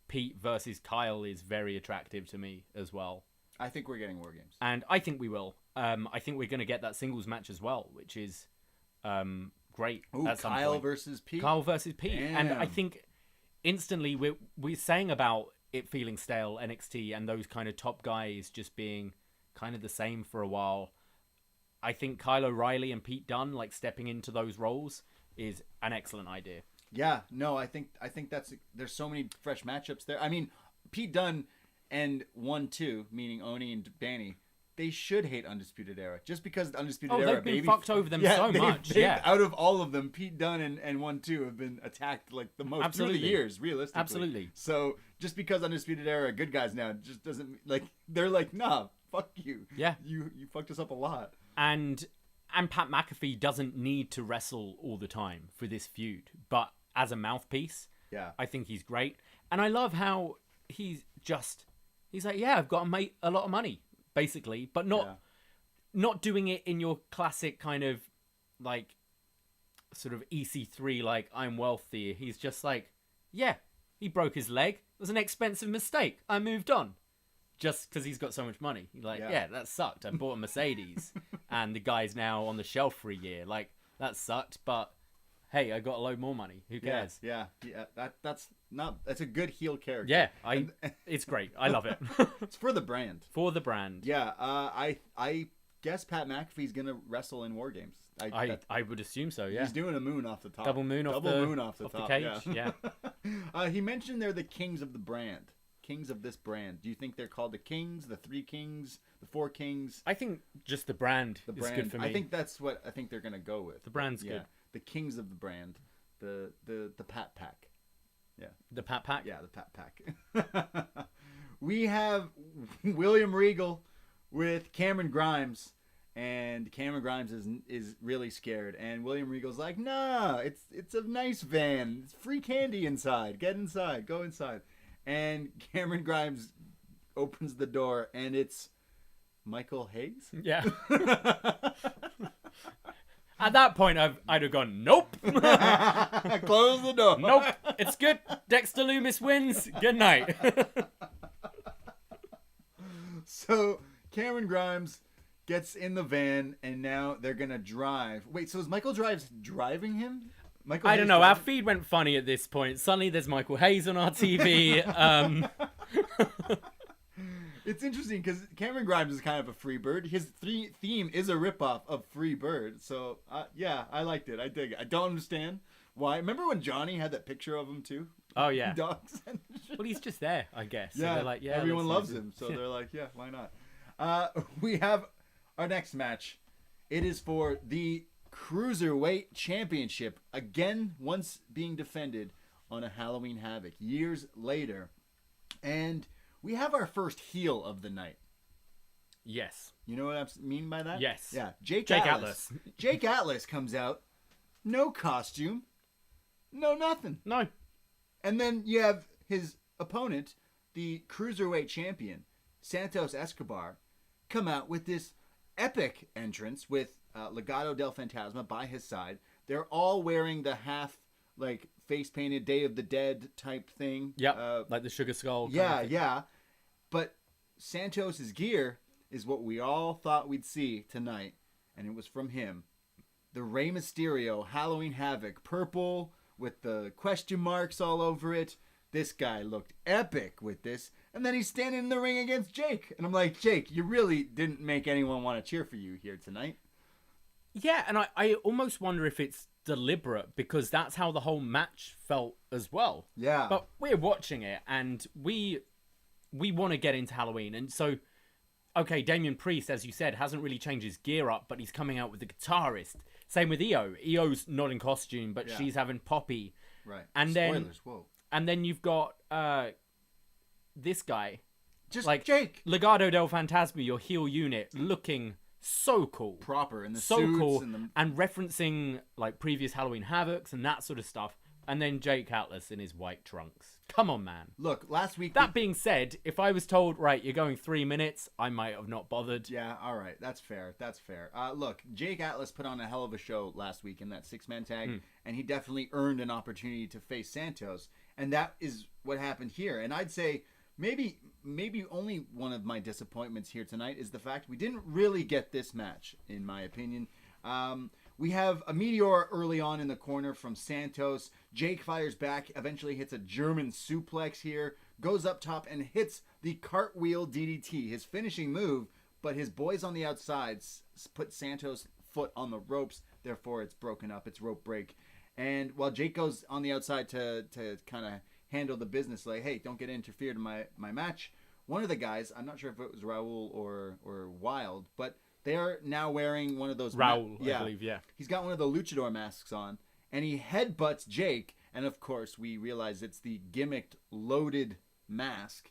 Pete versus Kyle is very attractive to me as well. I think we're getting War Games. And I think we will. I think we're going to get that singles match as well, which is great. Ooh, at some Kyle point. versus Pete? Kyle versus Pete. Damn. And I think instantly we're saying about it feeling stale, NXT, and those kind of top guys just being kind of the same for a while. I think Kyle O'Reilly and Pete Dunne, like stepping into those roles, is an excellent idea. Yeah, no, I think there's so many fresh matchups there. I mean, Pete Dunne and 1-2, meaning Oni and Danny, they should hate Undisputed Era. Just because the Undisputed Era, they've been fucked over them so much. Yeah, out of all of them, Pete Dunne and 1-2 have been attacked like the most through the years, realistically. Absolutely. So just because Undisputed Era are good guys now, just doesn't like they're like, nah, fuck you. Yeah, you fucked us up a lot. And Pat McAfee doesn't need to wrestle all the time for this feud, but as a mouthpiece, yeah, I think he's great. And I love how he's like, yeah, I've got a lot of money, basically, but not doing it in your classic kind of like sort of EC3, like I'm wealthy. He's just like, yeah, he broke his leg. It was an expensive mistake. I moved on. Just because he's got so much money. Like, yeah, that sucked. I bought a Mercedes and the guy's now on the shelf for a year. Like, that sucked, but hey, I got a load more money. Who cares? Yeah. That's a good heel character. Yeah, it's great. I love it. It's for the brand. For the brand. Yeah, I guess Pat McAfee's gonna wrestle in War Games. I would assume so. Yeah, he's doing a moon off the top. Double moon off the top. Cage. Yeah. He mentioned they're the kings of the brand. Kings of this brand. Do you think they're called the Kings, the 3 Kings, the 4 Kings? I think just the brand is good for me. I think that's what I think they're gonna go with. The brand's good. The Kings of the brand. The Pat Pack. Yeah. The Pat Pack? Yeah, the Pat Pack. We have William Regal with Cameron Grimes, and Cameron Grimes is really scared, and William Regal's like, nah, it's a nice van. It's free candy inside. Get inside. Go inside. And Cameron Grimes opens the door, and it's Michael Hayes? Yeah. At that point, I'd have gone, nope. Close the door. Nope. It's good. Dexter Lumis wins. Good night. So Cameron Grimes gets in the van, and now they're going to drive. Wait, so is Michael Drives driving him? I don't know. Our feed went funny at this point. Suddenly there's Michael Hayes on our TV. It's interesting because Cameron Grimes is kind of a free bird. His theme is a ripoff of Free Bird. So, yeah, I liked it. I dig it. I don't understand why. Remember when Johnny had that picture of him, too? Oh yeah. dogs. Well, he's just there, I guess. So Yeah, they're like, yeah, everyone let's loves use him, so they're like, yeah, why not? We have our next match. It is for the Cruiserweight Championship, again, once being defended on a Halloween Havoc years later. And we have our first heel of the night. Yes. You know what I mean by that? Yes. Yeah, Jake Atlas. Jake Atlas comes out, no costume, no nothing. No. And then you have his opponent, the Cruiserweight champion, Santos Escobar, come out with this epic entrance with Legado del Fantasma by his side. They're all wearing the half, like, face-painted Day of the Dead type thing. Yeah, like the Sugar Skull. Yeah. But Santos's gear is what we all thought we'd see tonight, and it was from him. The Rey Mysterio Halloween Havoc, purple with the question marks all over it. This guy looked epic with this, and then he's standing in the ring against Jake. And I'm like, Jake, you really didn't make anyone want to cheer for you here tonight. Yeah, and I almost wonder if it's deliberate, because that's how the whole match felt as well. Yeah. But we're watching it, and we want to get into Halloween. And so, okay, Damian Priest, as you said, hasn't really changed his gear up, but he's coming out with the guitarist. Same with Io. Io's not in costume, but she's having Poppy. Right. And Spoilers, whoa. And then you've got this guy. Just like Jake. Legado del Fantasma, your heel unit, looking so cool. Proper in the so suits. cool. And and referencing like previous Halloween Havocs and that sort of stuff. And then Jake Atlas in his white trunks. Come on, man. Look, last week... That being said, if I was told, right, you're going 3 minutes, I might have not bothered. Yeah, all right. That's fair. Look, Jake Atlas put on a hell of a show last week in that six-man tag, and he definitely earned an opportunity to face Santos. And that is what happened here. And I'd say maybe only one of my disappointments here tonight is the fact we didn't really get this match, in my opinion. We have a meteor early on in the corner from Santos. Jake fires back, eventually hits a German suplex here, goes up top and hits the cartwheel DDT, his finishing move, but his boys on the outside put Santos' foot on the ropes, therefore it's broken up, it's rope break. And while Jake goes on the outside to kind of handle the business, like, hey, don't get interfered in my match, one of the guys, I'm not sure if it was Raul or Wild, but they're now wearing one of those... Raul, I believe, yeah. He's got one of the luchador masks on, and he headbutts Jake, and of course we realize it's the gimmicked, loaded mask,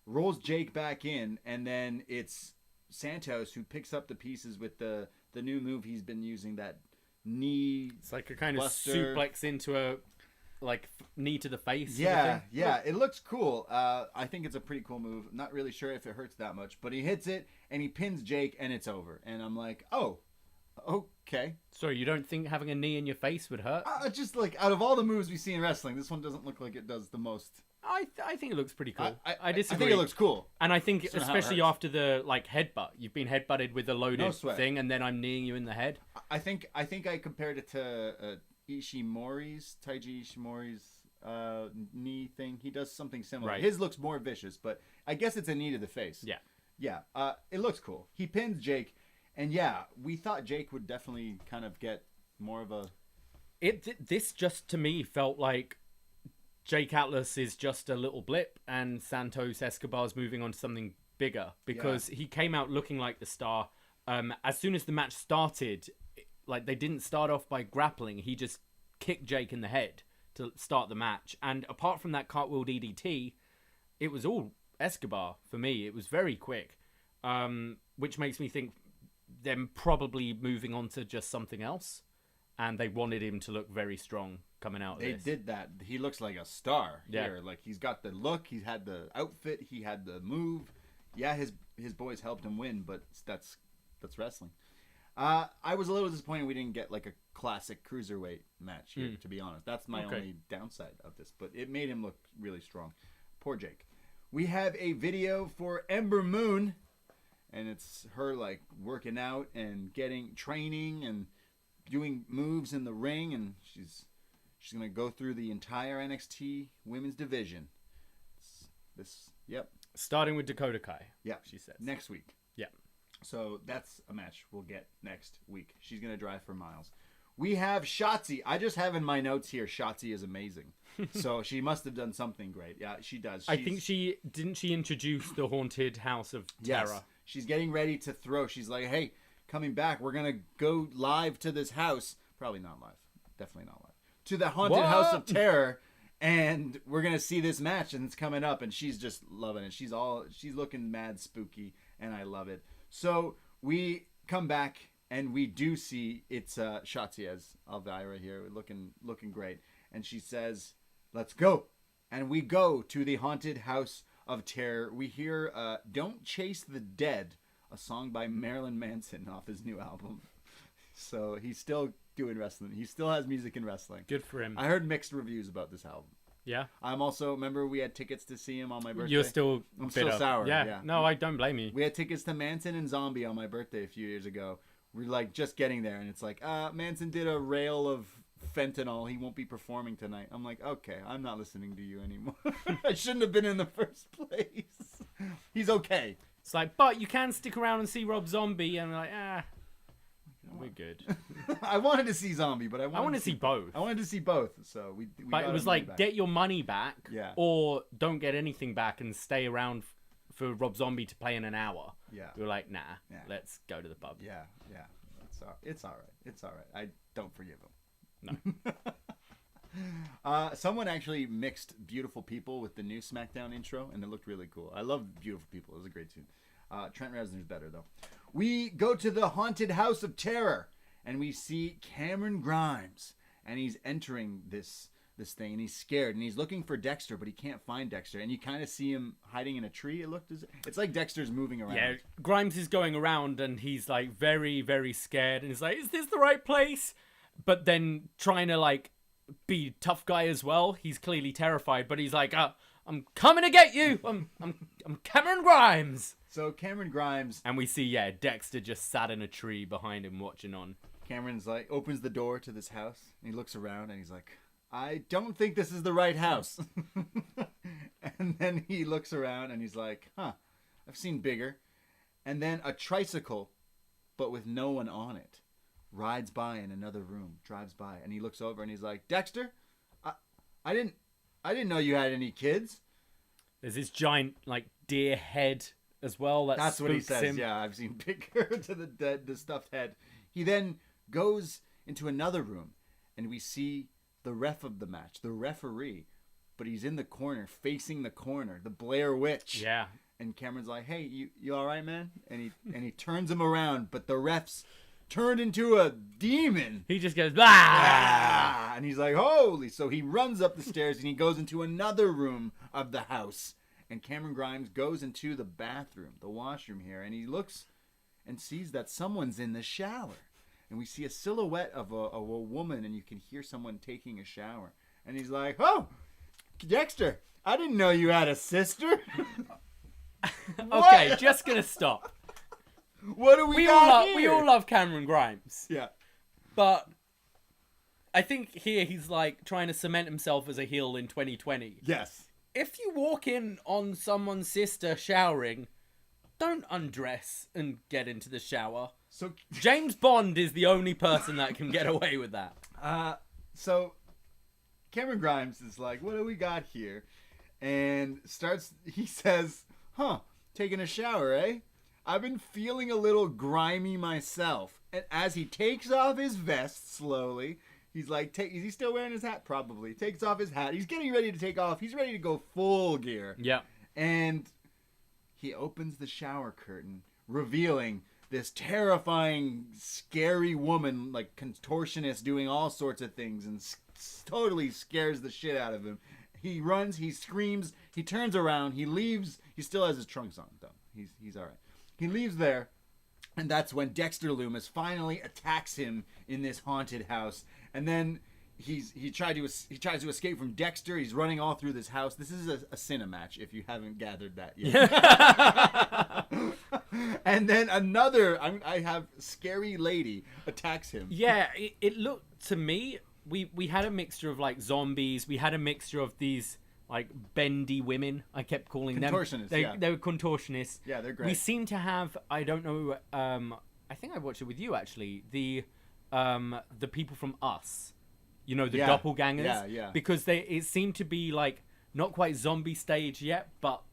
rolls Jake back in, and then it's Santos who picks up the pieces with the new move he's been using, that knee... It's like a kind buster. of suplex into a... like knee to the face. Yeah, it looks cool. I think it's a pretty cool move. I'm not really sure if it hurts that much, but he hits it and he pins Jake and it's over. And I'm like, oh, okay. Sorry, you don't think having a knee in your face would hurt? Just like out of all the moves we see in wrestling, this one doesn't look like it does the most. I think it looks pretty cool. I disagree. I think it looks cool. And I think, Sort of especially after the like headbutt, you've been headbutted with a loaded No sweat. thing, and then I'm kneeing you in the head. I think I compared it to Taiji Ishimori's knee thing. He does something similar. Right. His looks more vicious, but I guess it's a knee to the face. Yeah. It looks cool. He pins Jake, and yeah, we thought Jake would definitely kind of get more of a... This just to me felt like Jake Atlas is just a little blip, and Santos Escobar's moving on to something bigger, because he came out looking like the star. As soon as the match started, like, they didn't start off by grappling. He just kicked Jake in the head to start the match. And apart from that cartwheel DDT, it was all Escobar for me. It was very quick, which makes me think them probably moving on to just something else. And they wanted him to look very strong coming out of this. They did that. He looks like a star here. Yeah. Like, he's got the look, he had the outfit, he had the move. Yeah, his boys helped him win, but that's wrestling. I was a little disappointed we didn't get like a classic cruiserweight match here, to be honest. That's my only downside of this, but it made him look really strong. Poor Jake. We have a video for Ember Moon, and it's her like working out and getting training and doing moves in the ring, and she's gonna go through the entire NXT women's division. Starting with Dakota Kai. Yeah, she says next week. Yeah. So that's a match we'll get next week. She's going to drive for miles. we have Shotzi. I just have in my notes here, Shotzi is amazing. So she must have done something great. Yeah, she does. I think she introduce the haunted house of terror. Yes. She's getting ready to throw. She's like, hey, coming back, we're going to go live to this house. Probably not live. Definitely not live. To the haunted house of terror. And we're going to see this match, and it's coming up, and she's just loving it. She's looking mad spooky, and I love it. So we come back, and we do see it's Shotzi as Elvira here, looking great. And she says, let's go. And we go to the haunted house of terror. We hear Don't Chase the Dead, a song by Marilyn Manson off his new album. So he's still doing wrestling. He still has music in wrestling. Good for him. I heard mixed reviews about this album. Yeah. I'm also, remember we had tickets to see him on my birthday? You're still I'm bitter. still sour. Yeah. No, I don't blame you. We had tickets to Manson and Zombie on my birthday a few years ago. We're like just getting there, and it's like, Manson did a rail of fentanyl. He won't be performing tonight. I'm like, okay, I'm not listening to you anymore. I shouldn't have been in the first place. He's okay. It's like, but you can stick around and see Rob Zombie, and I'm like, we're good. I wanted to see Zombie, but I wanted to see both. I wanted to see both, so we but got it was our money like, back. get your money back, Yeah. or don't get anything back and stay around for Rob Zombie to play in an hour. Yeah. We were like, nah, Yeah. let's go to the pub. Yeah. It's all right. It's all right. I don't forgive him. No. Someone actually mixed Beautiful People with the new SmackDown intro, and it looked really cool. I love Beautiful People. It was a great tune. Trent Reznor's better, though. We go to the haunted house of terror, and we see Cameron Grimes, and he's entering this thing, and he's scared, and he's looking for Dexter, but he can't find Dexter, and you kind of see him hiding in a tree. It's like Dexter's moving around. Yeah, Grimes is going around, and he's like very, very scared, and he's like, is this the right place? But then trying to like be tough guy as well. He's clearly terrified, but he's like, I'm coming to get you. I'm Cameron Grimes. So Cameron Grimes, and we see Dexter just sat in a tree behind him watching on. Cameron's like opens the door to this house, and he looks around, and he's like, I don't think this is the right house. And then he looks around, and he's like, I've seen bigger. And then a tricycle, but with no one on it, rides by in another room, drives by, and he looks over, and he's like, Dexter, I didn't know you had any kids. There's this giant like deer head as well. That's what he says. Him. Yeah, I've seen bigger to the stuffed head. He then goes into another room, and we see the ref of the match, the referee, but he's in the corner, facing the corner, the Blair Witch. Yeah. And Cameron's like, "Hey, you all right, man?" And he turns him around, but the ref's turned into a demon. He just goes, ah! And he's like, holy. So he runs up the stairs, and he goes into another room of the house. And Cameron Grimes goes into the bathroom, the washroom here, and he looks and sees that someone's in the shower. And we see a silhouette of a woman, and you can hear someone taking a shower. And he's like, oh, Dexter, I didn't know you had a sister. Okay, just gonna stop. What do we got here? We all love Cameron Grimes. Yeah. But I think here he's like trying to cement himself as a heel in 2020. Yes. If you walk in on someone's sister showering, don't undress and get into the shower. So James Bond is the only person that can get away with that. So Cameron Grimes is like, what do we got here? And he says, taking a shower, eh? I've been feeling a little grimy myself. And as he takes off his vest slowly, he's like, is he still wearing his hat? Probably. Takes off his hat. He's getting ready to take off. He's ready to go full gear. Yeah. And he opens the shower curtain, revealing this terrifying, scary woman, like contortionist, doing all sorts of things, and totally scares the shit out of him. He runs, he screams, he turns around, he leaves. He still has his trunks on, though. He's all right. He leaves there, and that's when Dexter Lumis finally attacks him in this haunted house. And then he tries to escape from Dexter. He's running all through this house. This is a cine match, if you haven't gathered that yet. And then I have scary lady attacks him. Yeah, it looked to me, we had a mixture of like zombies. We had a mixture of these like bendy women. I kept calling them contortionists. They were contortionists. Yeah, they're great. We seem to have, I don't know, I think I watched it with you actually, the the people from Us. You know, the Yeah. doppelgangers. Yeah, yeah. Because it seemed to be like not quite zombie stage yet, but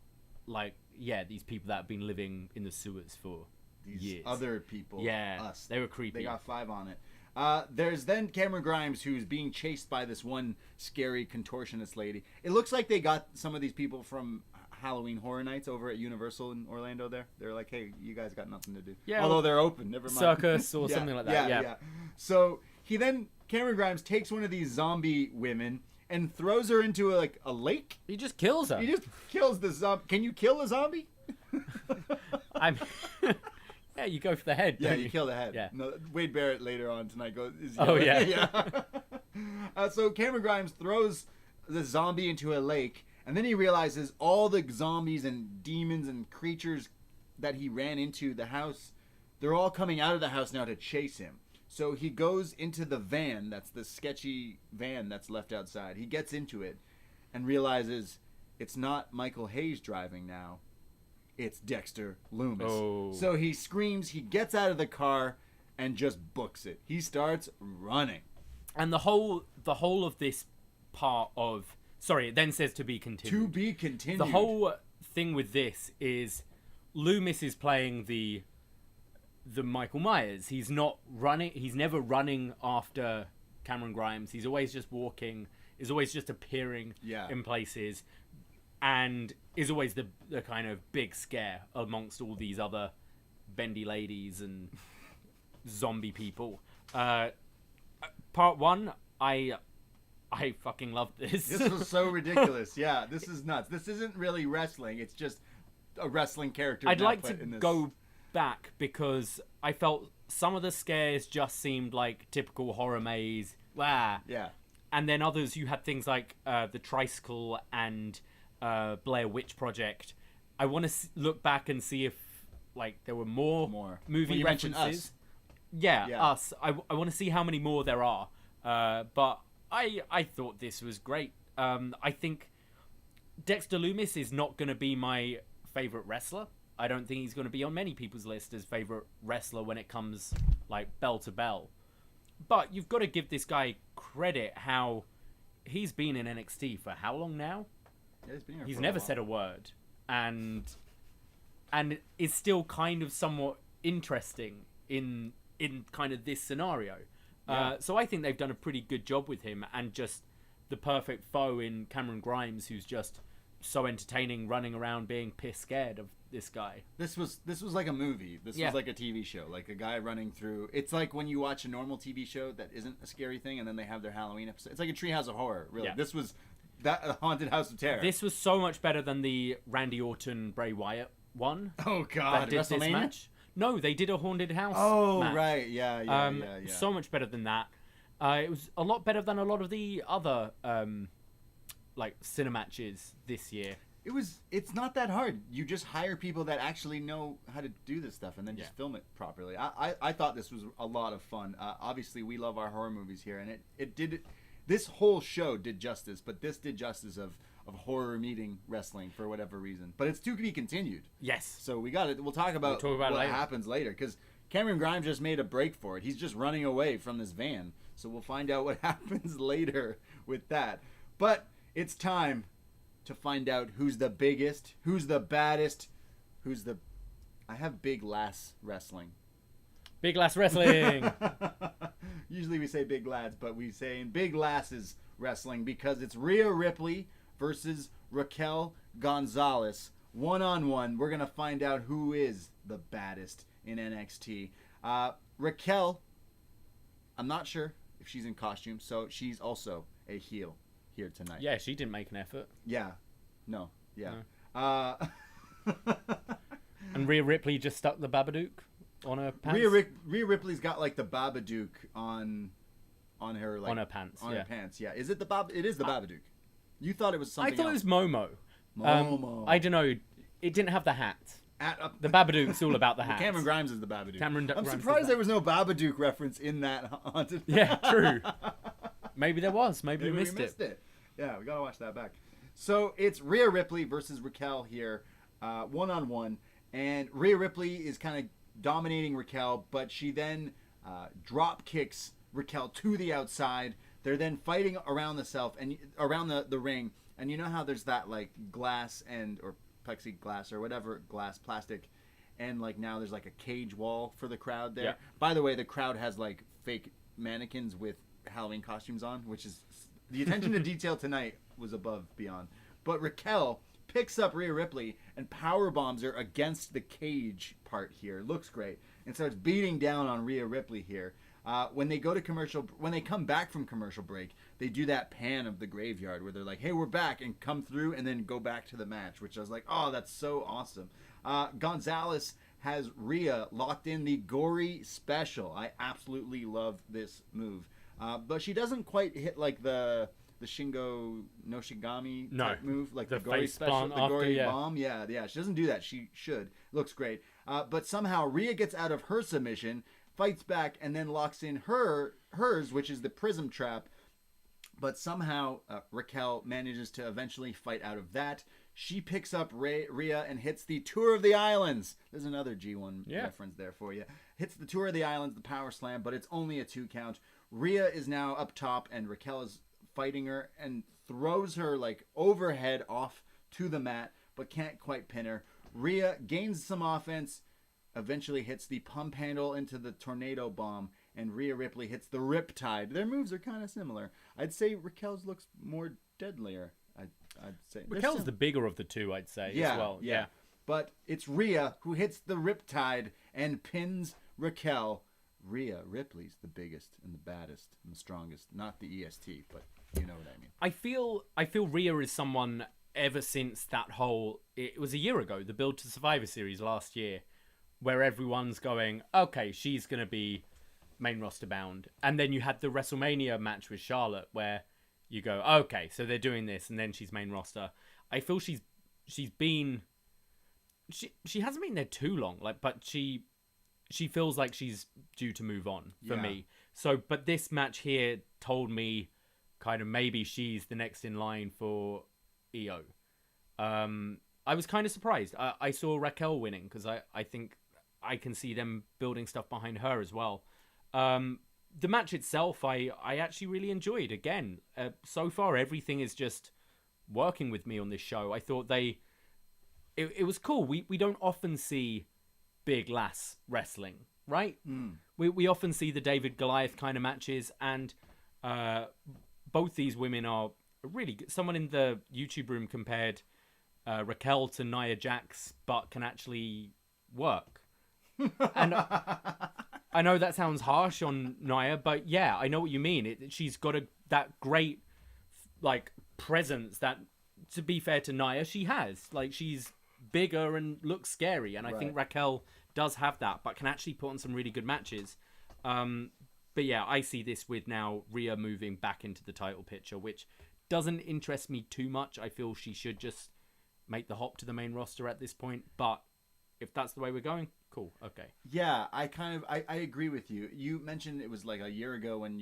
like these people that have been living in the sewers for These years. other people. Yeah, Us. they were creepy. They got 5 on it. There's then Cameron Grimes, who's being chased by this one scary contortionist lady. It looks like they got some of these people from Halloween Horror Nights over at Universal in Orlando there. They're like, hey, you guys got nothing to do. Yeah, Although they're open, never mind. Circus or something like that. Yeah. So Cameron Grimes takes one of these zombie women and throws her into a lake. He just kills her. He just kills the zombie. Can you kill a zombie? I'm... Yeah, you go for the head. Yeah, don't you kill the head. Yeah. No, Wade Barrett later on tonight goes. Oh, yeah. yeah. So Cameron Grimes throws the zombie into a lake, and then he realizes all the zombies and demons and creatures that he ran into the house, they're all coming out of the house now to chase him. So he goes into the van, that's the sketchy van that's left outside. He gets into it and realizes it's not Michael Hayes driving now. It's Dexter Lumis. Oh. So he screams, he gets out of the car and just books it. He starts running. And the whole of this part of... Sorry, it then says to be continued. To be continued. The whole thing with this is Lumis is playing the Michael Myers. He's not running. He's never running after Cameron Grimes. He's always just walking. Is always just appearing in places, and is always the kind of big scare amongst all these other bendy ladies and zombie people. Part 1, I fucking loved this. This was so ridiculous. Yeah, this is nuts. This isn't really wrestling. It's just a wrestling character. I'd like to go back because I felt some of the scares just seemed like typical horror maze. Wow. Yeah. And then others, you had things like the Tricycle and Blair Witch Project. I want to look back and see if like there were more movie references. Yeah, Us. I want to see how many more there are. But I thought this was great. I think Dexter Lumis is not going to be my favorite wrestler. I don't think he's going to be on many people's list as favorite wrestler when it comes like bell to bell. But you've got to give this guy credit how he's been in NXT for how long now? Yeah, he's never said a word, and it's still kind of somewhat interesting in kind of this scenario. Yeah. So I think they've done a pretty good job with him, and just the perfect foe in Cameron Grimes, who's just so entertaining, running around being piss scared of this guy. This was like a movie. This was like a TV show, like a guy running through. It's like when you watch a normal TV show that isn't a scary thing, and then they have their Halloween episode. It's like a Treehouse of Horror, really. Yeah. This was that Haunted House of Terror. This was so much better than the Randy Orton Bray Wyatt one. Oh God, that did this WrestleMania? match. No, they did a Haunted House. Oh match. right, yeah. So much better than that. It was a lot better than a lot of the other like cinematches this year. It's not that hard. You just hire people that actually know how to do this stuff and then just film it properly. I thought this was a lot of fun. Obviously, we love our horror movies here, and it did. This whole show did justice, but this did justice of horror meeting wrestling for whatever reason. But it's to be continued. Yes. So we got it. We'll talk about it what later. happens later, because Cameron Grimes just made a break for it. He's just running away from this van. So we'll find out what happens later with that. But it's time to find out who's the biggest, who's the baddest, I have Big Lass Wrestling. Big Lass Wrestling. Usually we say Big Lads, but we say in Big Lasses Wrestling because it's Rhea Ripley versus Raquel Gonzalez. 1-on-1. We're going to find out who is the baddest in NXT. Raquel, I'm not sure if she's in costume, so she's also a heel here tonight. Yeah, she didn't make an effort. Yeah. No. Yeah. No. And Rhea Ripley just stuck the Babadook on her pants. Rhea Ripley's got like the Babadook on her like on her pants. Her pants. Yeah. Is it the It is the Babadook. You thought it was something I thought else. it was Momo. Momo. I don't know. It didn't have the hat. The Babadook's all about the hat. Cameron Grimes is the Babadook. I'm I'm surprised there was no Babadook reference in that haunted. Yeah, true. Maybe there was. Maybe we missed it. Yeah, we gotta watch that back. So it's Rhea Ripley versus Raquel here, 1-on-1, and Rhea Ripley is kind of dominating Raquel, but she then drop kicks Raquel to the outside. They're then fighting around the ring, and you know how there's that like glass or plexiglass or whatever glass plastic, and like now there's like a cage wall for the crowd there. Yeah. By the way, the crowd has like fake mannequins with Halloween costumes on, which is the attention to detail tonight was above beyond. But Raquel picks up Rhea Ripley and power bombs her against the cage part here. Looks great, and starts beating down on Rhea Ripley here. When they come back from commercial break, they do that pan of the graveyard where they're like, "Hey, we're back," and come through and then go back to the match, which I was like, "Oh, that's so awesome." Gonzalez has Rhea locked in the gory special. I absolutely love this move, but she doesn't quite hit like the Shingo Noshigami type move, like the gory special, the gory bomb. Yeah, she doesn't do that. She should. Looks great, but somehow Rhea gets out of her submission, fights back, and then locks in hers, which is the prism trap. But somehow Raquel manages to eventually fight out of that. She picks up Rhea and hits the Tour of the Islands. There's another G1 reference there for you. Hits the Tour of the Islands, the power slam, but it's only a 2 count. Rhea is now up top, and Raquel is fighting her and throws her like overhead off to the mat, but can't quite pin her. Rhea gains some offense, eventually hits the pump handle into the tornado bomb, and Rhea Ripley hits the Riptide. Their moves are kind of similar. I'd say Raquel's looks more deadlier. I'd say Raquel's the bigger of the two, I'd say, as well. Yeah. But it's Rhea who hits the Riptide and pins Raquel. Rhea Ripley's the biggest and the baddest and the strongest. Not the EST, but you know what I mean. I feel Rhea is someone ever since that whole... It was a year ago, the Build to Survivor series last year, where everyone's going, okay, she's going to be main roster bound. And then you had the WrestleMania match with Charlotte where you go, okay, so they're doing this, and then she's main roster. I feel she's been... She hasn't been there too long, but she feels like she's due to move on for me. So, but this match here told me kind of maybe she's the next in line for Io. I was kind of surprised. I saw Raquel winning because I think I can see them building stuff behind her as well. The match itself, I actually really enjoyed. Again, so far everything is just working with me on this show. I thought it was cool. We don't often see big lass wrestling, right? We often see the David Goliath kind of matches, and both these women are really good. Someone in the YouTube room compared Raquel to Nia Jax, but can actually work. And I know that sounds harsh on Nia, but yeah, I know what you mean. She's got that great like presence that, to be fair to Nia, she has. Like, she's bigger and looks scary, and I think Raquel does have that, but can actually put on some really good matches. But yeah, I see this with now Rhea moving back into the title picture, which doesn't interest me too much. I feel she should just make the hop to the main roster at this point, but if that's the way we're going, cool, okay. Yeah, I agree with you. You mentioned it was like a year ago when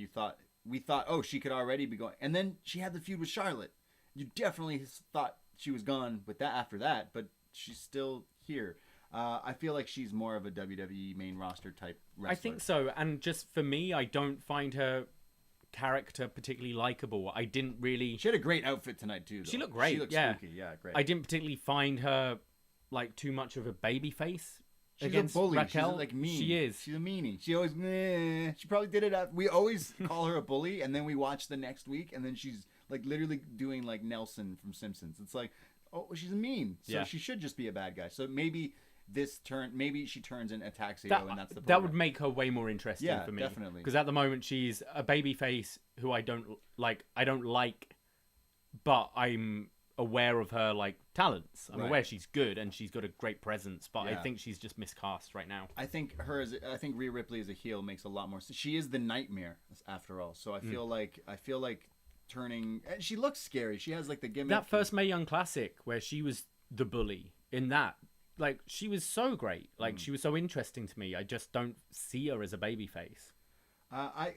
we thought, oh, she could already be going, and then she had the feud with Charlotte. You definitely thought she was gone with that after that, but she's still here. I feel like she's more of a WWE main roster type wrestler. I think so, and just for me, I don't find her character particularly likable. I didn't really... She had a great outfit tonight, too, though. She looked great, She looked spooky, yeah, great. I didn't particularly find her, like, too much of a baby face. She's against a bully. Raquel. She's like mean. She is. She's a meanie. She always, she probably did it. We always call her a bully, and then we watch the next week, and then she's like literally doing like Nelson from Simpsons. It's like, oh, she's mean, so she should just be a bad guy. So maybe maybe she turns and attacks Io, and that's the problem. That would make her way more interesting for me. Definitely. Because at the moment she's a baby face who I don't like, but I'm aware of her like talents. I'm aware she's good and she's got a great presence, but I think she's just miscast right now. I think Rhea Ripley as a heel makes a lot more sense. She is the nightmare after all, so I feel like turning. She looks scary. She has like the gimmick. That first Mae Young Classic where she was the bully in that, like, she was so great. Like, she was so interesting to me. I just don't see her as a babyface. I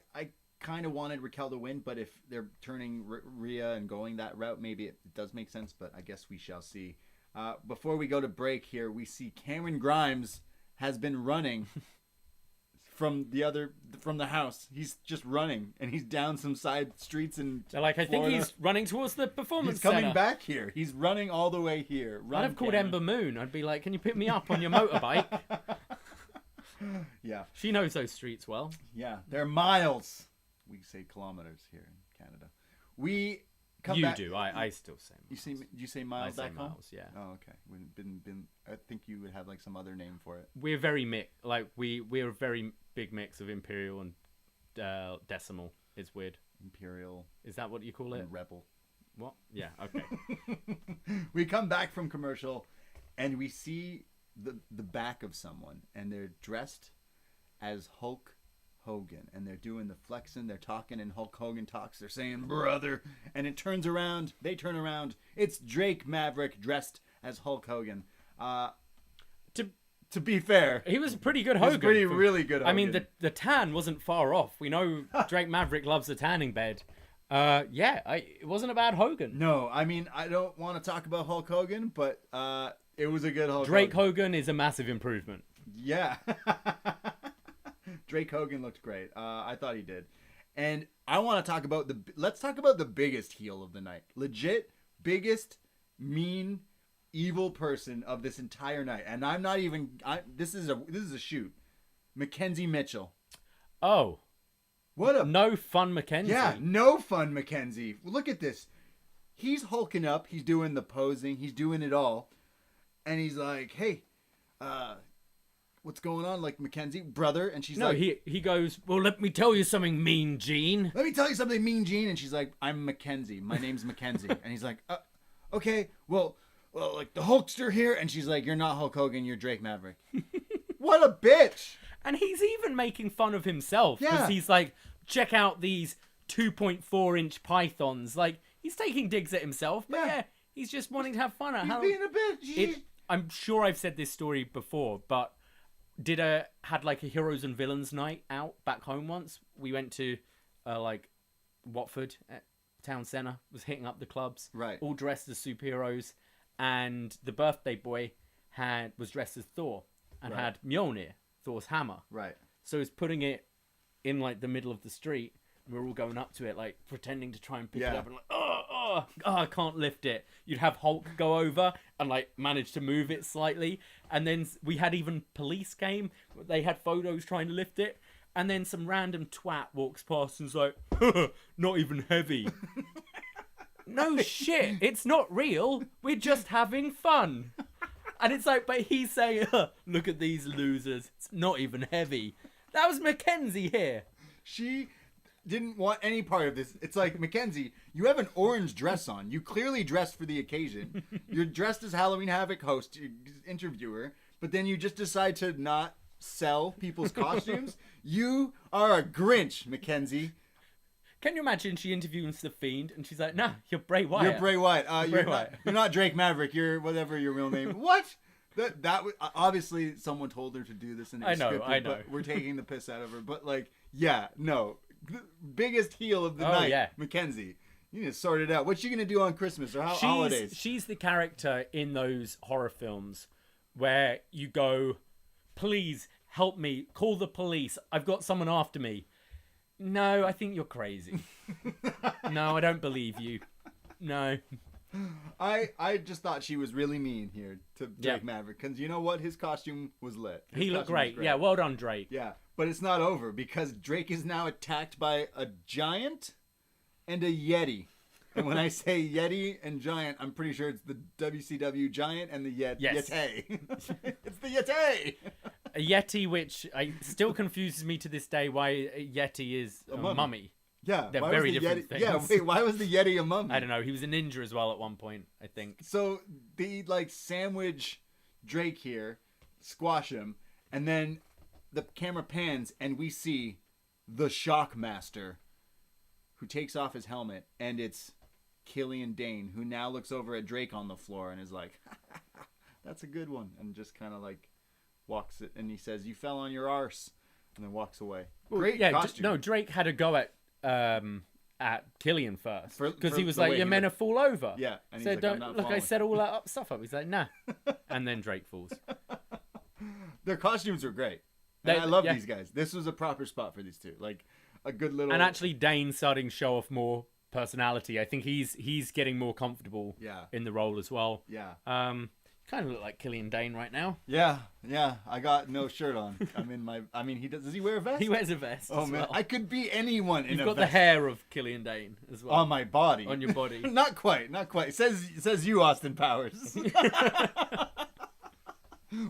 kind of wanted Raquel to win, but if they're turning Rhea and going that route, maybe it does make sense, but I guess we shall see. Before we go to break here, we see Cameron Grimes has been running from the house. He's just running, and he's down some side streets in They're like, I think Florida. he's running towards the performance He's coming center. back here. He's running all the way here. I'd have called Ember Moon. I'd be like, can you pick me up on your motorbike? Yeah. She knows those streets well. Yeah. They're miles. We say kilometers here in Canada. We come back. You do. I still say miles. You say miles I say back home? miles, yeah. Oh, okay. I think you would have like some other name for it. We're very we're a very big mix of imperial and decimal. It's weird. Imperial. Is that what you call it? And rebel. What? Yeah, okay. We come back from commercial and we see the back of someone, and they're dressed as Hulk Hogan, and they're doing the flexing, they're talking, and Hulk Hogan talks, they're saying brother, and it turns around, they turn around, it's Drake Maverick dressed as Hulk Hogan. To be fair, He was a pretty good Hogan. Really good Hogan. I mean, the tan wasn't far off. We know Drake Maverick loves the tanning bed. It wasn't a bad Hogan. No, I mean, I don't want to talk about Hulk Hogan, but it was a good Hulk Drake Hogan is a massive improvement. Yeah. Drake Hogan looked great. I thought he did. And I want to talk about let's talk about the biggest heel of the night. Legit biggest mean evil person of this entire night. And I'm not even this is a shoot. Mackenzie Mitchell. Oh. What a no fun Mackenzie. Yeah, no fun Mackenzie. Look at this. He's hulking up, he's doing the posing, he's doing it all. And he's like, "Hey, what's going on?" Like, Mackenzie, brother. And she's like, he goes, "Well, let me tell you something, Mean Gene. Let me tell you something, Mean Gene." And she's like, "I'm Mackenzie. My name's Mackenzie." And he's like, "Okay, well, like the Hulkster here." And she's like, "You're not Hulk Hogan. You're Drake Maverick." What a bitch! And he's even making fun of himself. Yeah. Because he's like, check out these 2.4-inch pythons. Like, he's taking digs at himself. But yeah, he's just wanting to have fun. He's being a bitch. I'm sure I've said this story before, but had like a heroes and villains night out back home once. We went to like Watford at town centre, was hitting up the clubs, right? All dressed as superheroes, and the birthday boy was dressed as Thor and had Mjolnir, Thor's hammer, right? So he's putting it in like the middle of the street, and we're all going up to it, like pretending to try and pick it up, and like, oh, I can't lift it. You'd have Hulk go over and like manage to move it slightly, and then we had even police came. They had photos trying to lift it, and then some random twat walks past and's like, not even heavy. No shit, it's not real. We're just having fun. And it's like, but he's saying, look at these losers. It's not even heavy. That was Mackenzie here. She didn't want any part of this. It's like, Mackenzie, you have an orange dress on. You clearly dressed for the occasion. You're dressed as Halloween Havoc host, interviewer, but then you just decide to not sell people's costumes. You are a Grinch, Mackenzie. Can you imagine she interviews The Fiend and she's like, nah, you're Bray Wyatt. You're Bray Wyatt. You're not Drake Maverick. You're whatever your real name. What? That obviously someone told her to do this, and I know. But we're taking the piss out of her. But like, yeah, no, the biggest heel of the night, yeah. Mackenzie. You need to sort it out. What's she gonna do on Christmas or holidays? She's the character in those horror films where you go, please help me, call the police. I've got someone after me. No, I think you're crazy. No, I don't believe you. No. I just thought she was really mean here to Drake Maverick, because you know what? His costume was lit. He looked great. Yeah, well done, Drake. Yeah, but it's not over, because Drake is now attacked by a giant and a Yeti. And when I say Yeti and giant, I'm pretty sure it's the WCW giant and the Yeti. Yes. Yeti. It's the Yeti. A Yeti, which still confuses me to this day why a Yeti is a mummy. Yeah, they're very different things. Yeah, wait, why was the Yeti a mummy? I don't know. He was a ninja as well at one point, I think. So they like sandwich Drake here, squash him, and then the camera pans and we see the Shockmaster, who takes off his helmet, and it's Killian Dane, who now looks over at Drake on the floor and is like, "That's a good one," and just kind of like walks it, and he says, "You fell on your arse," and then walks away. Well, great costume. No, Drake had a go at Killian first, because he was like, "You're meant to fall over." Yeah, and so he's like, don't "I'm not look. falling." I set all that stuff up. He's like, "Nah," and then Drake falls. Their costumes are great. And I love these guys. This was a proper spot for these two. Like a good little. And actually, Dane's starting to show off more personality. I think he's getting more comfortable. In the role as well. Kind of look like Killian Dane right now. Yeah. I got no shirt on. Does he wear a vest? He wears a vest. Oh man, I could be anyone in a vest. You've got the hair of Killian Dane as well. On my body. On your body. Not quite. It says you, Austin Powers. We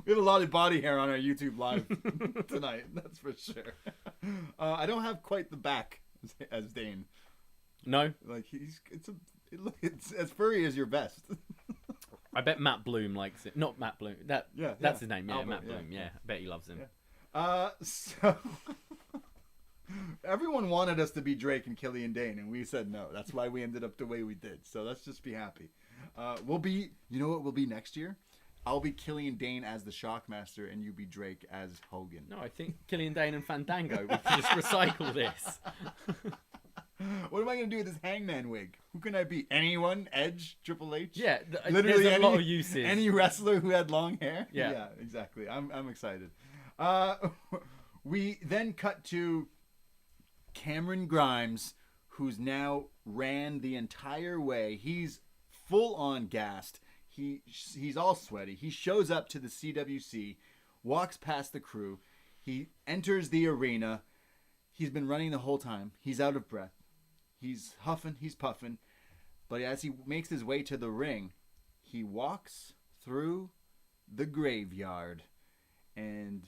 have a lot of body hair on our YouTube live tonight. That's for sure. I don't have quite the back as Dane. No. Like it's as furry as your vest. I bet Matt Bloom likes it. Not Matt Bloom. That's his name. Yeah, Albert, Matt Bloom. Yeah, I bet he loves him. Yeah. So everyone wanted us to be Drake and Killian Dane, and we said no. That's why we ended up the way we did. So let's just be happy. We'll be. You know what we'll be next year? I'll be Killian Dane as the Shockmaster, and you be Drake as Hogan. No, I think Killian Dane and Fandango. We can just recycle this. What am I going to do with this hangman wig? Who can I be? Anyone? Edge? Triple H? Yeah, literally there's a lot of uses. Any wrestler who had long hair? Yeah, exactly. I'm excited. We then cut to Cameron Grimes, who's now ran the entire way. He's full on gassed. He's all sweaty. He shows up to the CWC, walks past the crew. He enters the arena. He's been running the whole time. He's out of breath. He's huffing, he's puffing. But as he makes his way to the ring, he walks through the graveyard. And,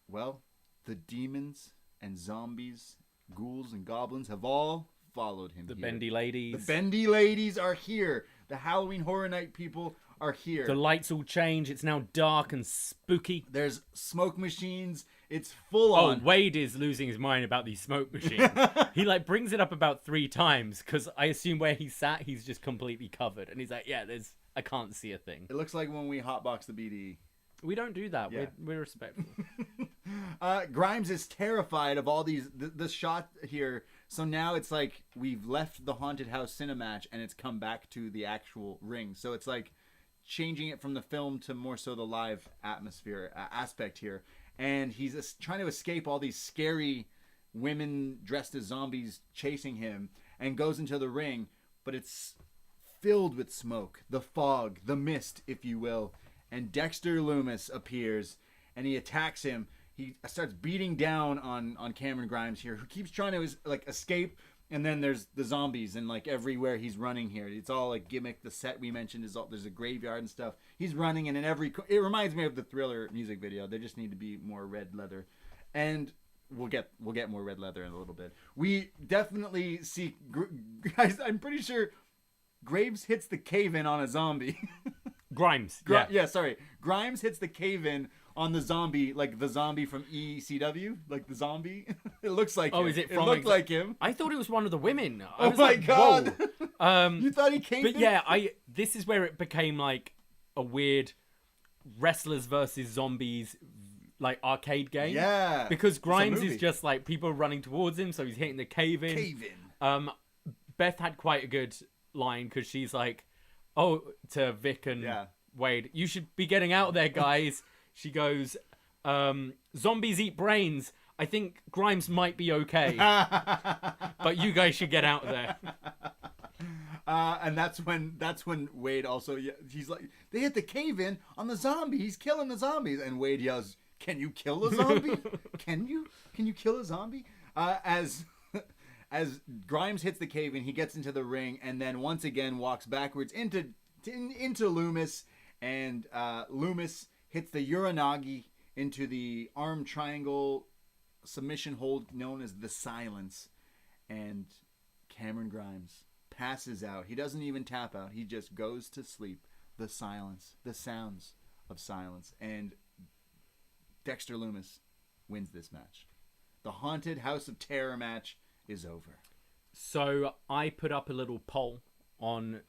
well, the demons and zombies, ghouls and goblins have all followed him. The bendy ladies. The bendy ladies are here. The Halloween Horror Night people are here. The lights all change. It's now dark and spooky. There's smoke machines. It's full on. Oh, Wade is losing his mind about these smoke machines. He brings it up about 3 times because I assume where he sat, he's just completely covered. And he's like, I can't see a thing. It looks like when we hotbox the BDE. We don't do that. Yeah. We're respectful. Grimes is terrified of all these, the shot here. So now it's like we've left the haunted house cinematch and it's come back to the actual ring. So it's like changing it from the film to more so the live atmosphere aspect here. And he's trying to escape all these scary women dressed as zombies chasing him and goes into the ring. But it's filled with smoke, the fog, the mist, if you will. And Dexter Lumis appears and he attacks him. He starts beating down on Cameron Grimes here, who keeps trying to escape. And then there's the zombies and everywhere he's running here. It's all like gimmick. The set we mentioned is all, there's a graveyard and stuff. He's running and it reminds me of the Thriller music video. There just need to be more red leather. And we'll get more red leather in a little bit. We definitely see, guys, I'm pretty sure Graves hits the cave-in on a zombie. Grimes. Sorry. Grimes hits the cave-in on the zombie, like the zombie from ECW, like the zombie. It looks like him. Oh, is it from... It looked like him. I thought it was one of the women. Oh my God. You thought he came But yeah, this is where it became like a weird wrestlers versus zombies arcade game. Yeah. Because Grimes is just people running towards him, so he's hitting the cave-in. Beth had quite a good line because she's like, to Vic and Wade, you should be getting out there, guys. She goes, zombies eat brains. I think Grimes might be okay. But you guys should get out there. And that's when Wade also, he's like, they hit the cave-in on the zombie. He's killing the zombies. And Wade yells, can you kill a zombie? Can you kill a zombie? As Grimes hits the cave-in, he gets into the ring and then once again walks backwards into Lumis. And Lumis hits the Uranagi into the arm triangle submission hold known as the Silence. And Cameron Grimes passes out. He doesn't even tap out. He just goes to sleep. The silence. The sounds of silence. And Dexter Lumis wins this match. The Haunted House of Terror match is over. So I put up a little poll on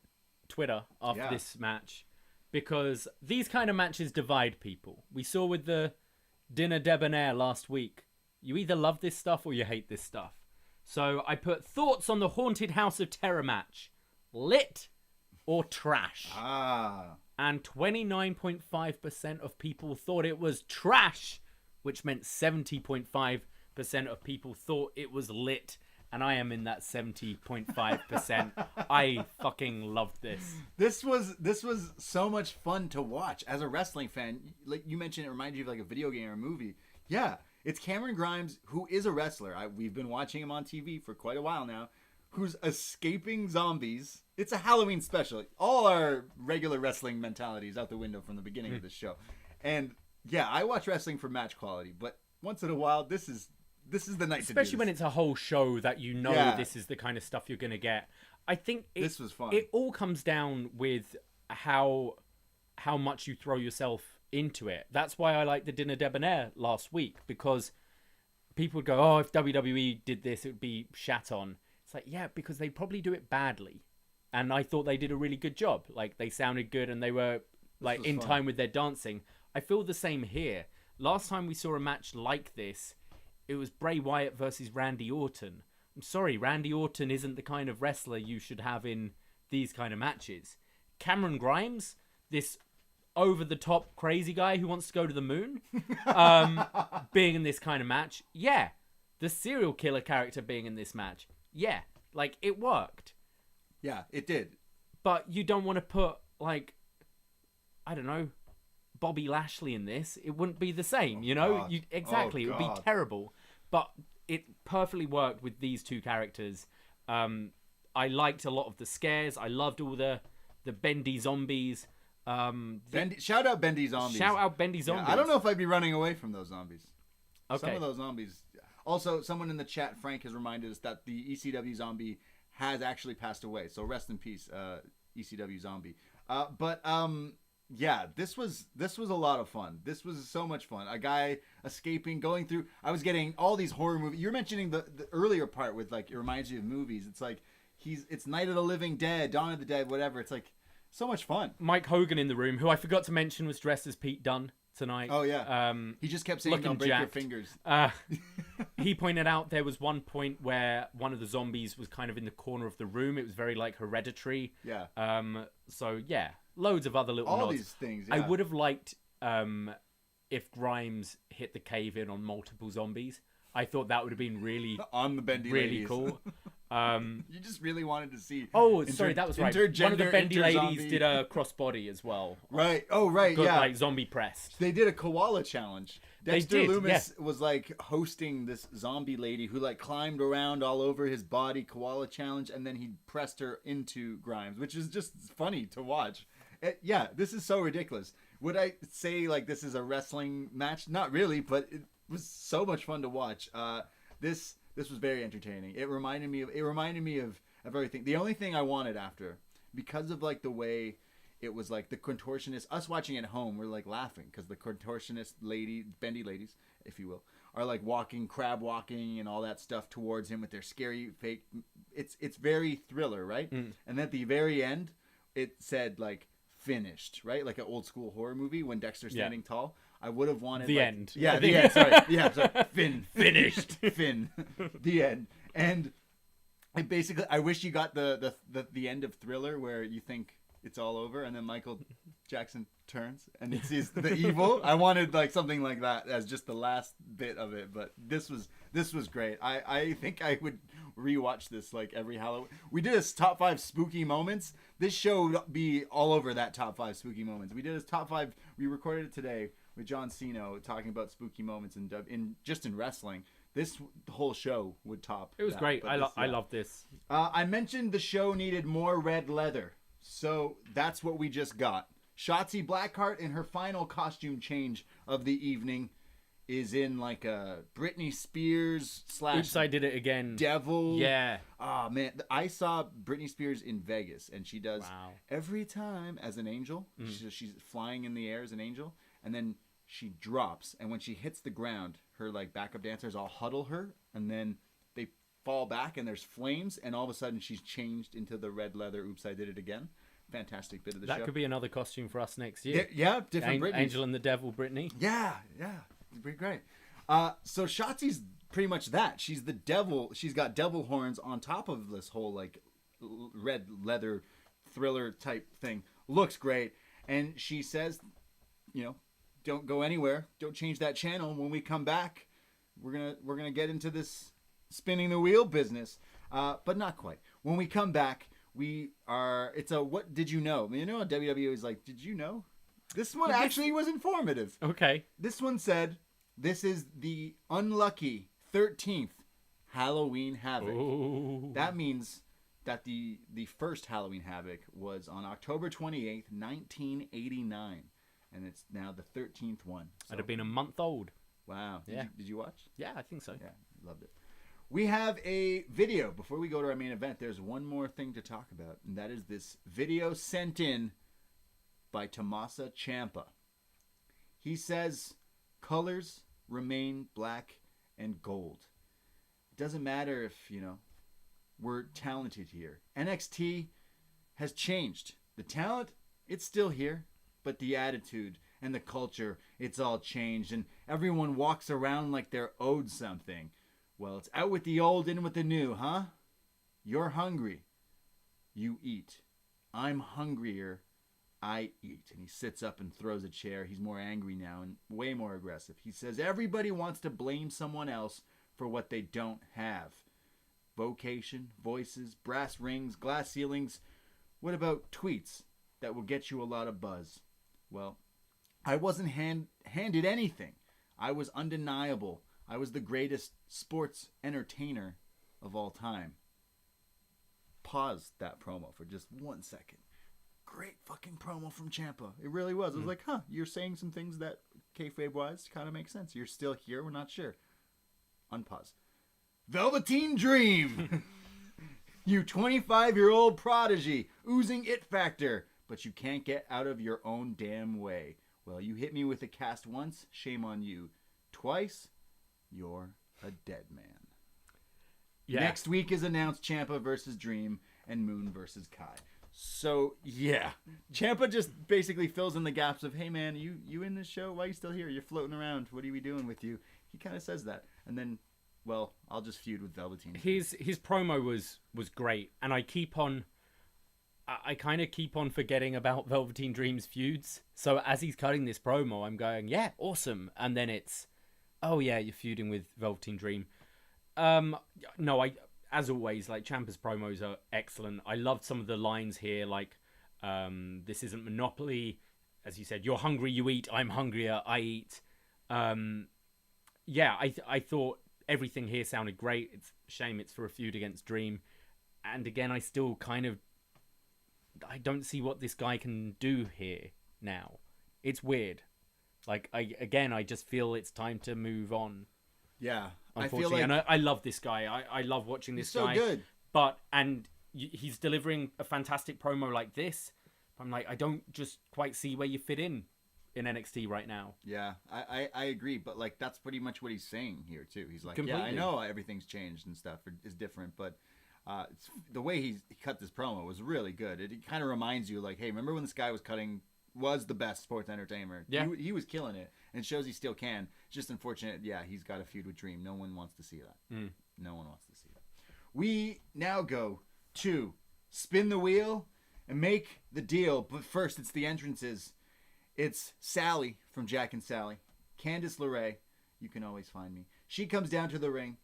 Twitter after this match. Because these kind of matches divide people. We saw with the Dinner Debonair last week. You either love this stuff or you hate this stuff. So I put thoughts on the Haunted House of Terror match. Lit or trash? And 29.5% of people thought it was trash, which meant 70.5% of people thought it was lit. And I am in that 70.5%. I fucking loved this. This was so much fun to watch as a wrestling fan. Like you mentioned, it reminded you of like a video game or a movie. Yeah, it's Cameron Grimes, who is a wrestler. We've been watching him on TV for quite a while now, who's escaping zombies. It's a Halloween special. All our regular wrestling mentality is out the window from the beginning of this show. And yeah, I watch wrestling for match quality, but once in a while, this is the night to do Especially this. when it's a whole show that you know this is the kind of stuff you're going to get. I think this was fun. It all comes down with how much you throw yourself into it. That's why I liked the Dinner Debonair last week, because people would go, oh, if WWE did this, it would be shat on. It's like, yeah, because they probably do it badly. And I thought they did a really good job. Like, they sounded good and they were like in fun. time with their dancing. I feel the same here. Last time we saw a match like this, it was Bray Wyatt versus Randy Orton. I'm sorry, Randy Orton isn't the kind of wrestler you should have in these kind of matches. Cameron Grimes, this over-the-top crazy guy who wants to go to the moon, being in this kind of match, yeah. The serial killer character being in this match, yeah. Like, it worked. Yeah, it did. But you don't want to put, like, I don't know, Bobby Lashley in this. It wouldn't be the same, you know? Exactly, it would be terrible. But it perfectly worked with these two characters. I liked a lot of the scares. I loved all the bendy zombies. Shout out bendy zombies. Shout out bendy zombies. Yeah, I don't know if I'd be running away from those zombies. Okay. Some of those zombies. Also, someone in the chat, Frank, has reminded us that the ECW zombie has actually passed away. So rest in peace, ECW zombie. Yeah, this was a lot of fun. This was so much fun. A guy escaping, going through. I was getting all these horror movies. You're mentioning the earlier part with, like, it reminds you of movies. It's like it's Night of the Living Dead, Dawn of the Dead, whatever. It's like so much fun. Mike Hogan in the room, who I forgot to mention was dressed as Pete Dunne tonight. Oh yeah. He just kept saying, "Don't break your fingers." He pointed out there was one point where one of the zombies was kind of in the corner of the room. It was very like Hereditary. Yeah. So yeah, loads of other little all nods. These things. Yeah. I would have liked if Grimes hit the cave in on multiple zombies. I thought that would have been really on the bendy really ladies. Cool. You just really wanted to see. Oh, sorry, that was right. One of the bendy ladies did a crossbody as well. Right. Oh, right. Got, yeah. like zombie pressed. They did a koala challenge. Dexter Lumis yeah. was like hosting this zombie lady who like climbed around all over his body, koala challenge, and then he pressed her into Grimes, which is just funny to watch. Yeah, this is so ridiculous. Would I say like this is a wrestling match? Not really, but it was so much fun to watch. This was very entertaining. It reminded me of everything. The only thing I wanted after, because of like the way it was like the contortionist, us watching at home, we're like laughing because the contortionist bendy ladies, if you will, are like crab walking and all that stuff towards him with their scary fake. It's very Thriller, right? And at the very end, it said like finished, right? Like an old school horror movie when Dexter's standing tall. I would have wanted the end. Yeah, the end. Sorry. Yeah, sorry. Finished. Finn. The end. And it basically, I wish you got the end of Thriller where you think it's all over, and then Michael Jackson turns and he sees the evil. I wanted like something like that as just the last bit of it, but this was great. I think I would rewatch this like every Halloween. We did a top 5 spooky moments. This show would be all over that top 5 spooky moments. We did a top 5. We recorded it today with John Cena talking about spooky moments in wrestling. This whole show would top. It was great. I love this. I mentioned the show needed more red leather, so that's what we just got. Shotzi Blackheart in her final costume change of the evening is in like a Britney Spears / Oops, I did it again. Devil. Yeah. Oh man, I saw Britney Spears in Vegas, and she does every time as an angel. She's flying in the air as an angel, and then she drops, and when she hits the ground, her like backup dancers all huddle her, and then they fall back, and there's flames, and all of a sudden she's changed into the red leather. Oops, I did it again. Fantastic bit of the show. That could be another costume for us next year. Yeah, different Britney. Angel and the Devil, Britney. Yeah, it'd be great. So Shotzi's pretty much that. She's the devil. She's got devil horns on top of this whole like red leather Thriller type thing. Looks great, and she says, don't go anywhere. Don't change that channel. When we come back, we're gonna get into this spinning the wheel business, but not quite. When we come back, it's a what did you know? You know, WWE is like, did you know? This one actually was informative. Okay. This one said, this is the unlucky 13th Halloween Havoc. Ooh. That means that the first Halloween Havoc was on October 28th, 1989. And it's now the 13th one. So, I'd have been a month old. wow. Did you watch? Yeah, I think so. Yeah, loved it. We have a video. Before we go to our main event, there's one more thing to talk about. And that is this video sent in by Tommaso Ciampa. He says, colors remain black and gold. It doesn't matter if, we're talented here. NXT has changed. The talent, it's still here, but the attitude and the culture, it's all changed, and everyone walks around like they're owed something. Well, it's out with the old, in with the new, huh? You're hungry. You eat. I'm hungrier. I eat. And he sits up and throws a chair. He's more angry now and way more aggressive. He says everybody wants to blame someone else for what they don't have. Vocation, voices, brass rings, glass ceilings. What about tweets that will get you a lot of buzz? Well, I wasn't handed anything. I was undeniable. I was the greatest sports entertainer of all time. Pause that promo for just 1 second. Great fucking promo from Ciampa. It really was. I was like, you're saying some things that kayfabe-wise kind of make sense. You're still here. We're not sure. Unpause. Velveteen Dream. You 25-year-old prodigy, oozing it factor, but you can't get out of your own damn way. Well, you hit me with a cast once, shame on you. Twice, you're a dead man. Yeah. Next week is announced Ciampa versus Dream and Moon versus Kai. So, yeah. Ciampa just basically fills in the gaps of, hey, man, you in this show? Why are you still here? You're floating around. What are we doing with you? He kind of says that. And then, well, I'll just feud with Velveteen. His promo was great. And I kind of keep on forgetting about Velveteen Dream's feuds. So as he's cutting this promo, I'm going, yeah, awesome. And then it's, oh, yeah, you're feuding with Velveteen Dream. No, as always, like, Ciampa's promos are excellent. I loved some of the lines here, like, this isn't Monopoly. As you said, you're hungry, you eat. I'm hungrier, I eat. Yeah, I thought everything here sounded great. It's a shame it's for a feud against Dream. And again, I still I don't see what this guy can do here now. It's weird. Like, I just feel it's time to move on. Yeah. Unfortunately, and I love this guy. I love watching this guy. He's so good. And he's delivering a fantastic promo like this. I'm like, I don't just quite see where you fit in NXT right now. Yeah, I agree. But, like, that's pretty much what he's saying here, too. He's like, completely. Yeah, I know everything's changed and stuff is different, but the way he cut this promo was really good. It kind of reminds you, like, hey, remember when this guy was the best sports entertainer? Yeah. He was killing it, and it shows he still can. It's just unfortunate, yeah, he's got a feud with Dream. No one wants to see that. No one wants to see that. We now go to spin the wheel and make the deal, but first it's the entrances. It's Sally from Jack and Sally. Candice LeRae, you can always find me. She comes down to the ring,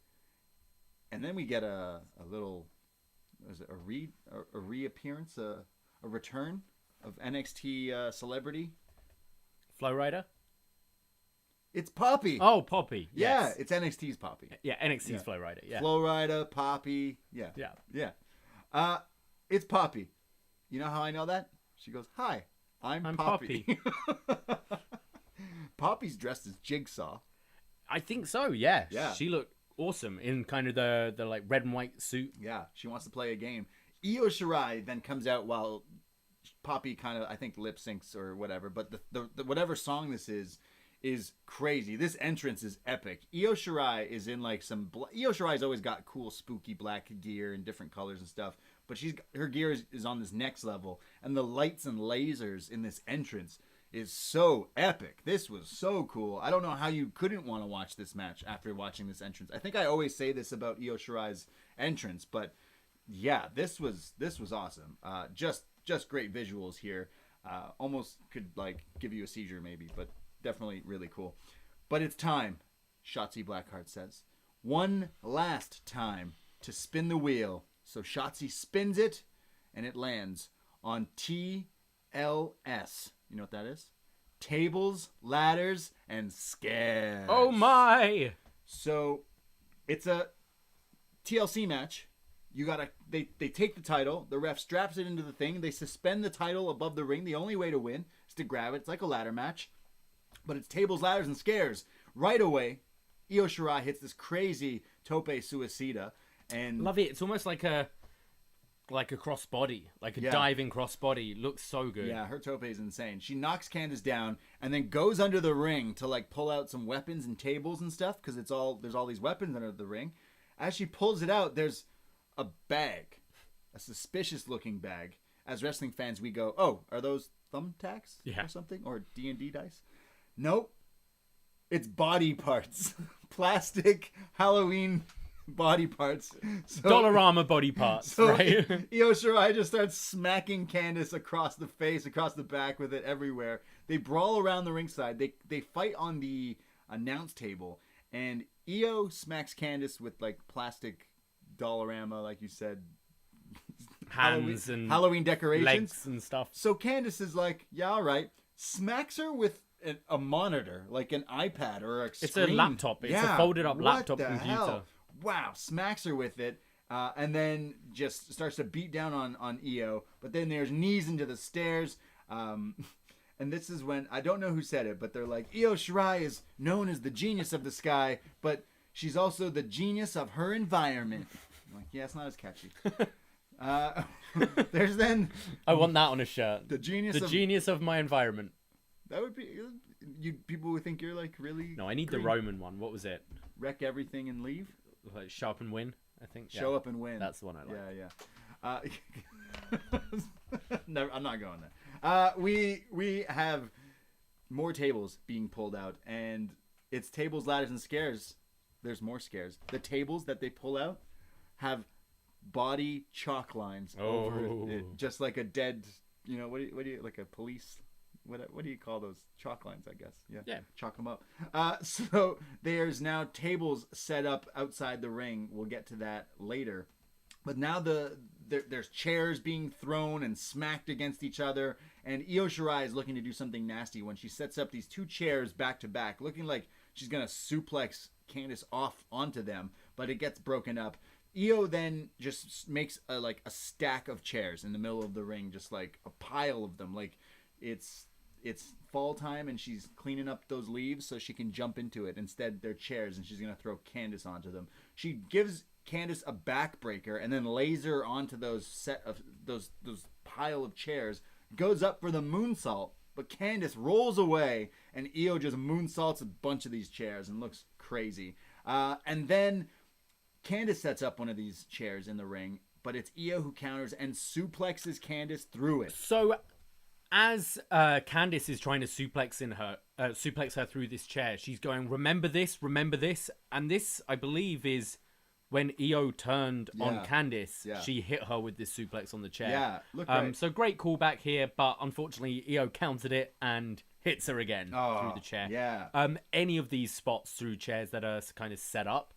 and then we get a little, a reappearance, a return of NXT celebrity. Flow Rider? It's Poppy. Oh, Poppy. Yeah, Yes. it's NXT's Poppy. Yeah, NXT's Flow Rider. Yeah. Flow Rider, Poppy. Yeah. It's Poppy. You know how I know that? She goes, "Hi, I'm Poppy." Poppy's dressed as Jigsaw. I think so. Yeah. Yeah. She looked awesome in kind of the like red and white suit. Yeah, she wants to play a game. Io Shirai then comes out while Poppy kind of, I think, lip syncs or whatever. But the whatever song this is crazy. This entrance is epic. Io Shirai is in like Io Shirai's always got cool spooky black gear and different colors and stuff, but her gear is on this next level, and the lights and lasers in this entrance is so epic. This was so cool. I don't know how you couldn't want to watch this match after watching this entrance. I think I always say this about Io Shirai's entrance, but yeah, this was awesome. Just great visuals here. Almost could like give you a seizure maybe, but definitely really cool. But it's time, Shotzi Blackheart says. One last time to spin the wheel. So Shotzi spins it, and it lands on TLS. You know what that is? Tables, ladders, and scares. Oh my! So it's a TLC match. They take the title, the ref straps it into the thing, they suspend the title above the ring. The only way to win is to grab it. It's like a ladder match, but it's tables, ladders, and scares. Right away, Io Shirai hits this crazy tope suicida, and Love it. It's almost like a crossbody, like a diving crossbody. Looks so good. yeah, her tope is insane. She knocks Candice down and then goes under the ring to like pull out some weapons and tables and stuff because there's all these weapons under the ring. As she pulls it out, there's a bag, a suspicious looking bag. As wrestling fans, we go, "Oh, are those thumbtacks or something, or D&D dice?" Nope, it's body parts, plastic Halloween body parts. So, Dollarama body parts, so right? Io Shirai just starts smacking Candice across the face, across the back with it everywhere. They brawl around the ringside. They fight on the announce table, and Io smacks Candice with like plastic Dollarama, like you said, Hands and Halloween decorations, legs and stuff. So Candice is like, yeah, all right. Smacks her with a monitor, like an iPad or a screen. It's a laptop. It's a folded up laptop what the computer. Hell? Wow, smacks her with it, and then just starts to beat down on Io. But then there's knees into the stairs. And this is when, I don't know who said it, but they're like, Io Shirai is known as the genius of the sky, but she's also the genius of her environment. I'm like, yeah, it's not as catchy. There's then... I want that on a shirt. The genius of my environment. That would be... people would think you're like really... No, I need green. the Roman one. What was it? Wreck everything and leave? Like show up and win, I think. Show up and win. That's the one I like. Yeah. No, I'm not going there. We have more tables being pulled out, and it's tables, ladders, and scares. There's more scares. The tables that they pull out have body chalk lines over it, just like a dead. You know, what do you like a police? What do you call those chalk lines? I guess. Yeah. Chalk them up. So there's now tables set up outside the ring. We'll get to that later. But now there's chairs being thrown and smacked against each other, and Io Shirai is looking to do something nasty when she sets up these two chairs back to back, looking like she's gonna suplex Candice off onto them, but it gets broken up. Io then just makes a stack of chairs in the middle of the ring, just like a pile of them, like it's fall time and she's cleaning up those leaves so she can jump into it. Instead, they're chairs, and she's gonna throw Candice onto them. She gives Candice a backbreaker and then lays her onto those pile of chairs. Goes up for the moonsault, but Candice rolls away, and Io just moonsaults a bunch of these chairs and looks crazy. And then Candice sets up one of these chairs in the ring, but it's Io who counters and suplexes Candice through it. So, as Candice is trying to suplex her through this chair, she's going, remember this, and this, I believe, is when Io turned on Candice. Yeah. She hit her with this suplex on the chair. Yeah, look great. So great callback here, but unfortunately, Io countered it and hits her again through the chair. Yeah. Any of these spots through chairs that are kind of set up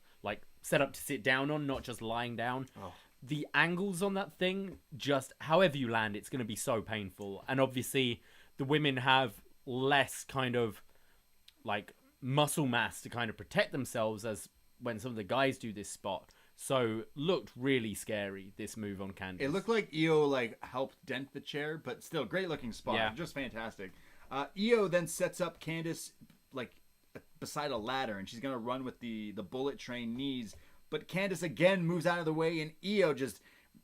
to sit down on, not just lying down. Oh. The angles on that thing, just however you land, it's going to be so painful. And obviously, the women have less kind of like muscle mass to kind of protect themselves as when some of the guys do this spot. So looked really scary, this move on Candice. It looked like Io helped dent the chair, but still great looking spot. Yeah. Just fantastic. Io then sets up Candice beside a ladder, and she's gonna run with the bullet train knees. But Candice again moves out of the way, and Io just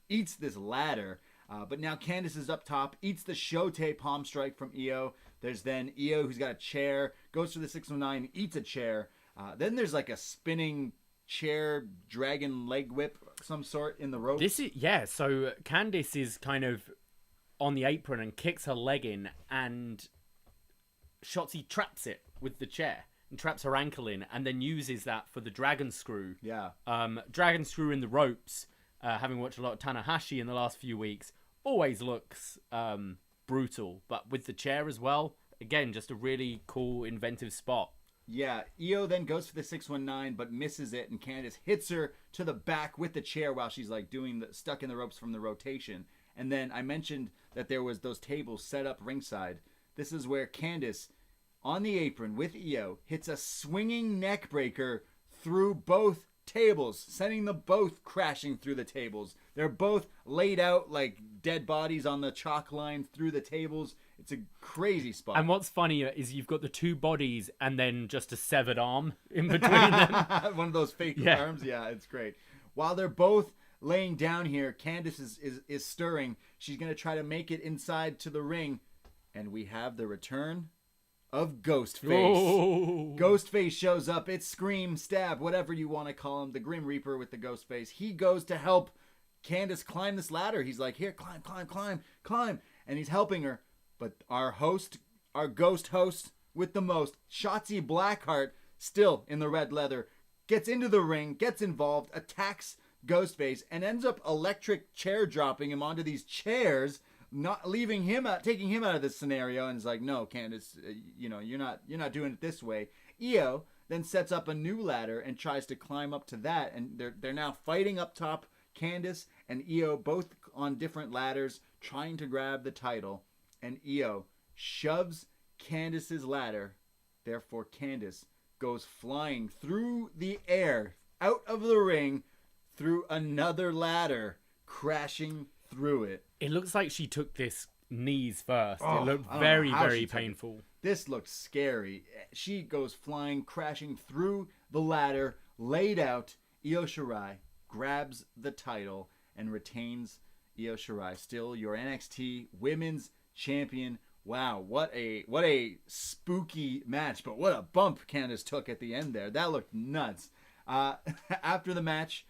eats this ladder. But now Candice is up top, eats the Shote palm strike from Io. There's then Io, who's got a chair, goes for the 619, eats a chair. Then there's like a spinning chair dragon leg whip of some sort in the rope. So Candice is kind of on the apron and kicks her leg in, and Shotzi traps it with the chair and traps her ankle in, and then uses that for the dragon screw. Yeah. Dragon screw in the ropes, having watched a lot of Tanahashi in the last few weeks, always looks brutal, but with the chair as well, again, just a really cool, inventive spot. Yeah, Io then goes for the 619 but misses it, and Candice hits her to the back with the chair while she's like stuck in the ropes from the rotation. And then I mentioned that there was those tables set up ringside. This is where Candice, on the apron with Io, hits a swinging neck breaker through both tables, sending them both crashing through the tables. They're both laid out like dead bodies on the chalk line through the tables. It's a crazy spot. And what's funnier is you've got the two bodies and then just a severed arm in between them. One of those fake arms. Yeah, it's great. While they're both laying down here, Candice is stirring. She's going to try to make it inside to the ring. And we have the return of Ghostface. Oh. Ghostface shows up. It's Scream, Stab, whatever you want to call him. The Grim Reaper with the Ghostface. He goes to help Candice climb this ladder. He's like, here, climb. And he's helping her. But our ghost host with the most, Shotzi Blackheart, still in the red leather, gets into the ring, gets involved, attacks Ghostface, and ends up electric chair dropping him onto these chairs, not leaving him out, taking him out of this scenario. And is like, no, Candice, you're not doing it this way. Io then sets up a new ladder and tries to climb up to that, and they're now fighting up top. Candice and Io both on different ladders trying to grab the title. And Io shoves Candice's ladder. Therefore, Candice goes flying through the air, out of the ring, through another ladder, crashing through it. It looks like she took this knees first. Oh, it looked I don't very, know how very she took it. painful. This looks scary. She goes flying, crashing through the ladder, laid out. Io Shirai grabs the title and retains. Io Shirai, still your NXT Women's Champion. Wow, what a spooky match, but what a bump Candice took at the end there. That looked nuts. After the match,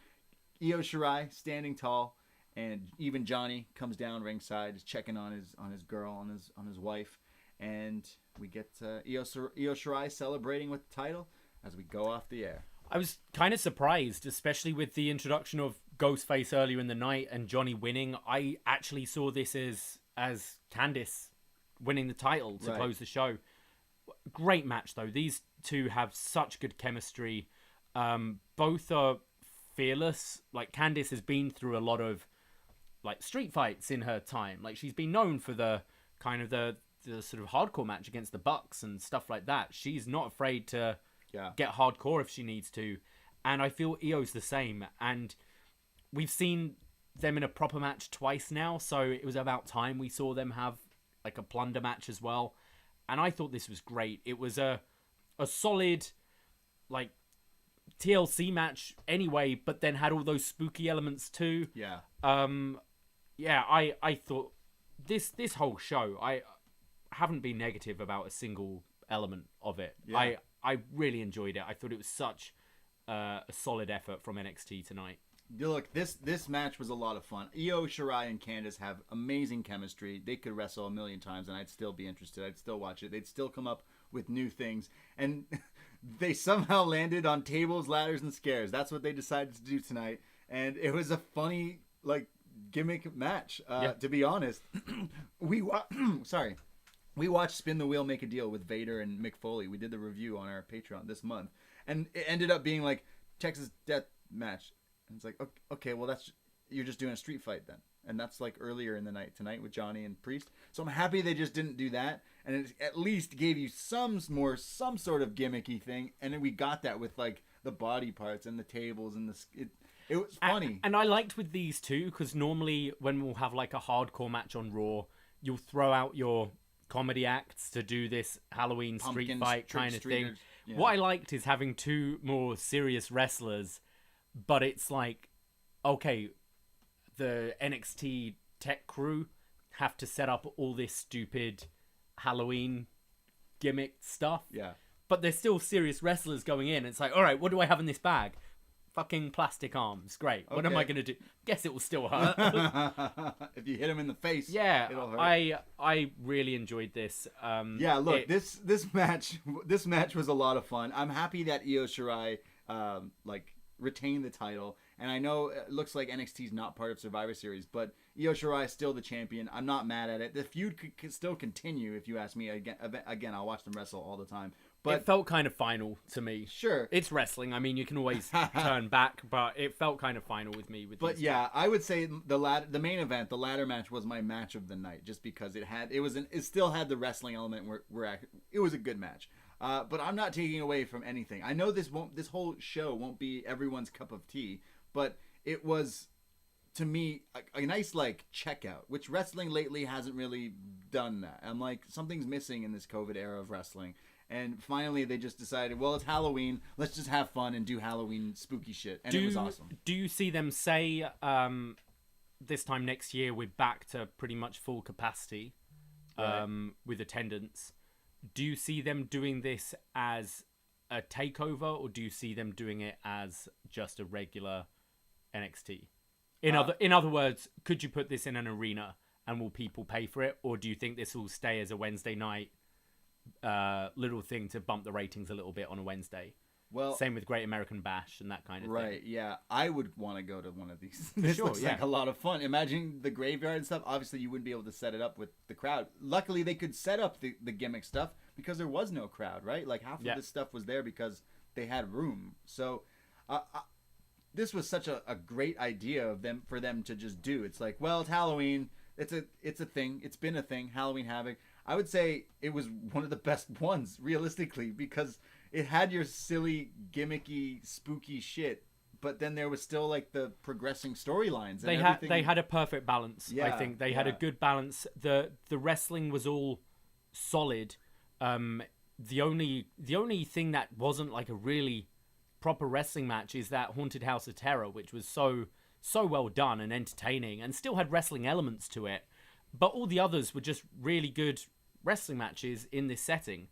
Io Shirai standing tall, and even Johnny comes down ringside, is checking on his girl, on his wife, and we get Io Shirai celebrating with the title as we go off the air. I was kind of surprised, especially with the introduction of Ghostface earlier in the night and Johnny winning. I actually saw this as Candice winning the title to close the show. Great match, though. These two have such good chemistry. Both are fearless. Like, Candice has been through a lot of like street fights in her time. Like, she's been known for the kind of the sort of hardcore match against the Bucks and stuff like that. She's not afraid to get hardcore if she needs to. And I feel Io's the same. And we've seen them in a proper match twice now, so it was about time we saw them have like a plunder match as well. And I thought this was great. It was a solid like TLC match anyway, but then had all those spooky elements too. I thought this whole show, I haven't been negative about a single element of it. I really enjoyed it. I thought it was such a solid effort from NXT tonight. Look, this match was a lot of fun. Io Shirai and Candice have amazing chemistry. They could wrestle a million times and I'd still be interested. I'd still watch it. They'd still come up with new things. And they somehow landed on tables, ladders, and scares. That's what they decided to do tonight. And it was a funny, like, gimmick match, to be honest. We watched Spin the Wheel, Make a Deal with Vader and Mick Foley. We did the review on our Patreon this month. And it ended up being like Texas Death Match. And it's like, okay, well, you're just doing a street fight then. And that's like earlier in the night tonight with Johnny and Priest. So I'm happy they just didn't do that. And it at least gave you some sort of gimmicky thing. And then we got that with like the body parts and the tables and it was funny. And I liked with these two, because normally when we'll have like a hardcore match on Raw, you'll throw out your comedy acts to do this Halloween street fight kind of thing. Yeah. What I liked is having two more serious wrestlers, but it's like, okay, the NXT tech crew have to set up all this stupid Halloween gimmick stuff. Yeah. But there's still serious wrestlers going in. It's like, all right, what do I have in this bag? Fucking plastic arms. Great. What am I going to do? Guess it will still hurt. If you hit him in the face, yeah, it'll hurt. I really enjoyed this. This match was a lot of fun. I'm happy that Io Shirai retained the title, And I know it looks like NXT's not part of Survivor Series, but Io Shirai is still the champion. I'm not mad at it. The feud could still continue if you ask me. Again, I'll watch them wrestle all the time. But it felt kind of final to me. Sure. It's wrestling. I mean, you can always turn back, but it felt kind of final with me. But yeah, I would say the main event, the ladder match, was my match of the night, just because it still had the wrestling element where it was a good match. But I'm not taking away from anything. I know this whole show won't be everyone's cup of tea, but it was, to me, a nice checkout, which wrestling lately hasn't really done that. I'm like, something's missing in this COVID era of wrestling. And finally, they just decided, well, it's Halloween. Let's just have fun and do Halloween spooky shit. And it was awesome. Do you see them say this time next year we're back to pretty much full capacity with attendance? Do you see them doing this as a takeover, or do you see them doing it as just a regular NXT? In other words, could you put this in an arena and will people pay for it, or do you think this will stay as a Wednesday night little thing to bump the ratings a little bit on a Wednesday? Well, same with Great American Bash and that kind of thing. Right, yeah. I would want to go to one of these. This looks like a lot of fun. Imagine the graveyard and stuff. Obviously, you wouldn't be able to set it up with the crowd. Luckily, they could set up the gimmick stuff because there was no crowd, right? Like, half of this stuff was there because they had room. So, this was such a great idea for them to just do. It's like, well, it's Halloween. It's a thing. It's been a thing. Halloween Havoc. I would say it was one of the best ones, realistically, because it had your silly, gimmicky, spooky shit, but then there was still the progressing storylines. They had a perfect balance. I think they had a good balance. The wrestling was all solid. The only thing that wasn't a really proper wrestling match is that Haunted House of Terror, which was so well done and entertaining, and still had wrestling elements to it. But all the others were just really good wrestling matches in this setting.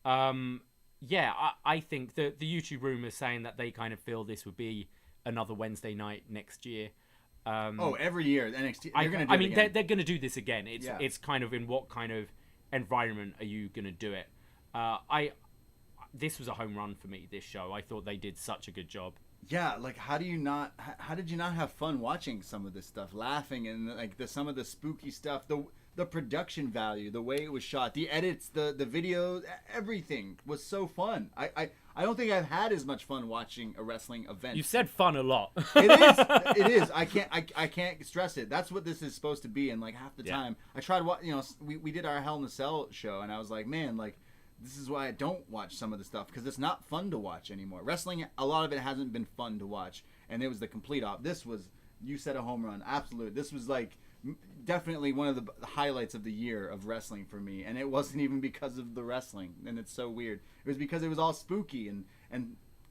I think the YouTube room is saying that they kind of feel this would be another Wednesday night next year. Every year NXT. They're going to do this again. It's kind of in what kind of environment are you going to do it? This was a home run for me. This show, I thought they did such a good job. Yeah, how did you not have fun watching some of this stuff, laughing and some of the spooky stuff, the production value, the way it was shot, the edits, the videos, everything was so fun. I don't think I've had as much fun watching a wrestling event. You said fun a lot. It is. I can't stress it. That's what this is supposed to be. And half the time, I tried. We did our Hell in a Cell show, and I was like, man, this is why I don't watch some of the stuff, because it's not fun to watch anymore. Wrestling, a lot of it hasn't been fun to watch, and it was the complete opposite. This was, you said, a home run. Absolutely. This was definitely one of the highlights of the year of wrestling for me, and it wasn't even because of the wrestling, and it's so weird. It was because it was all spooky and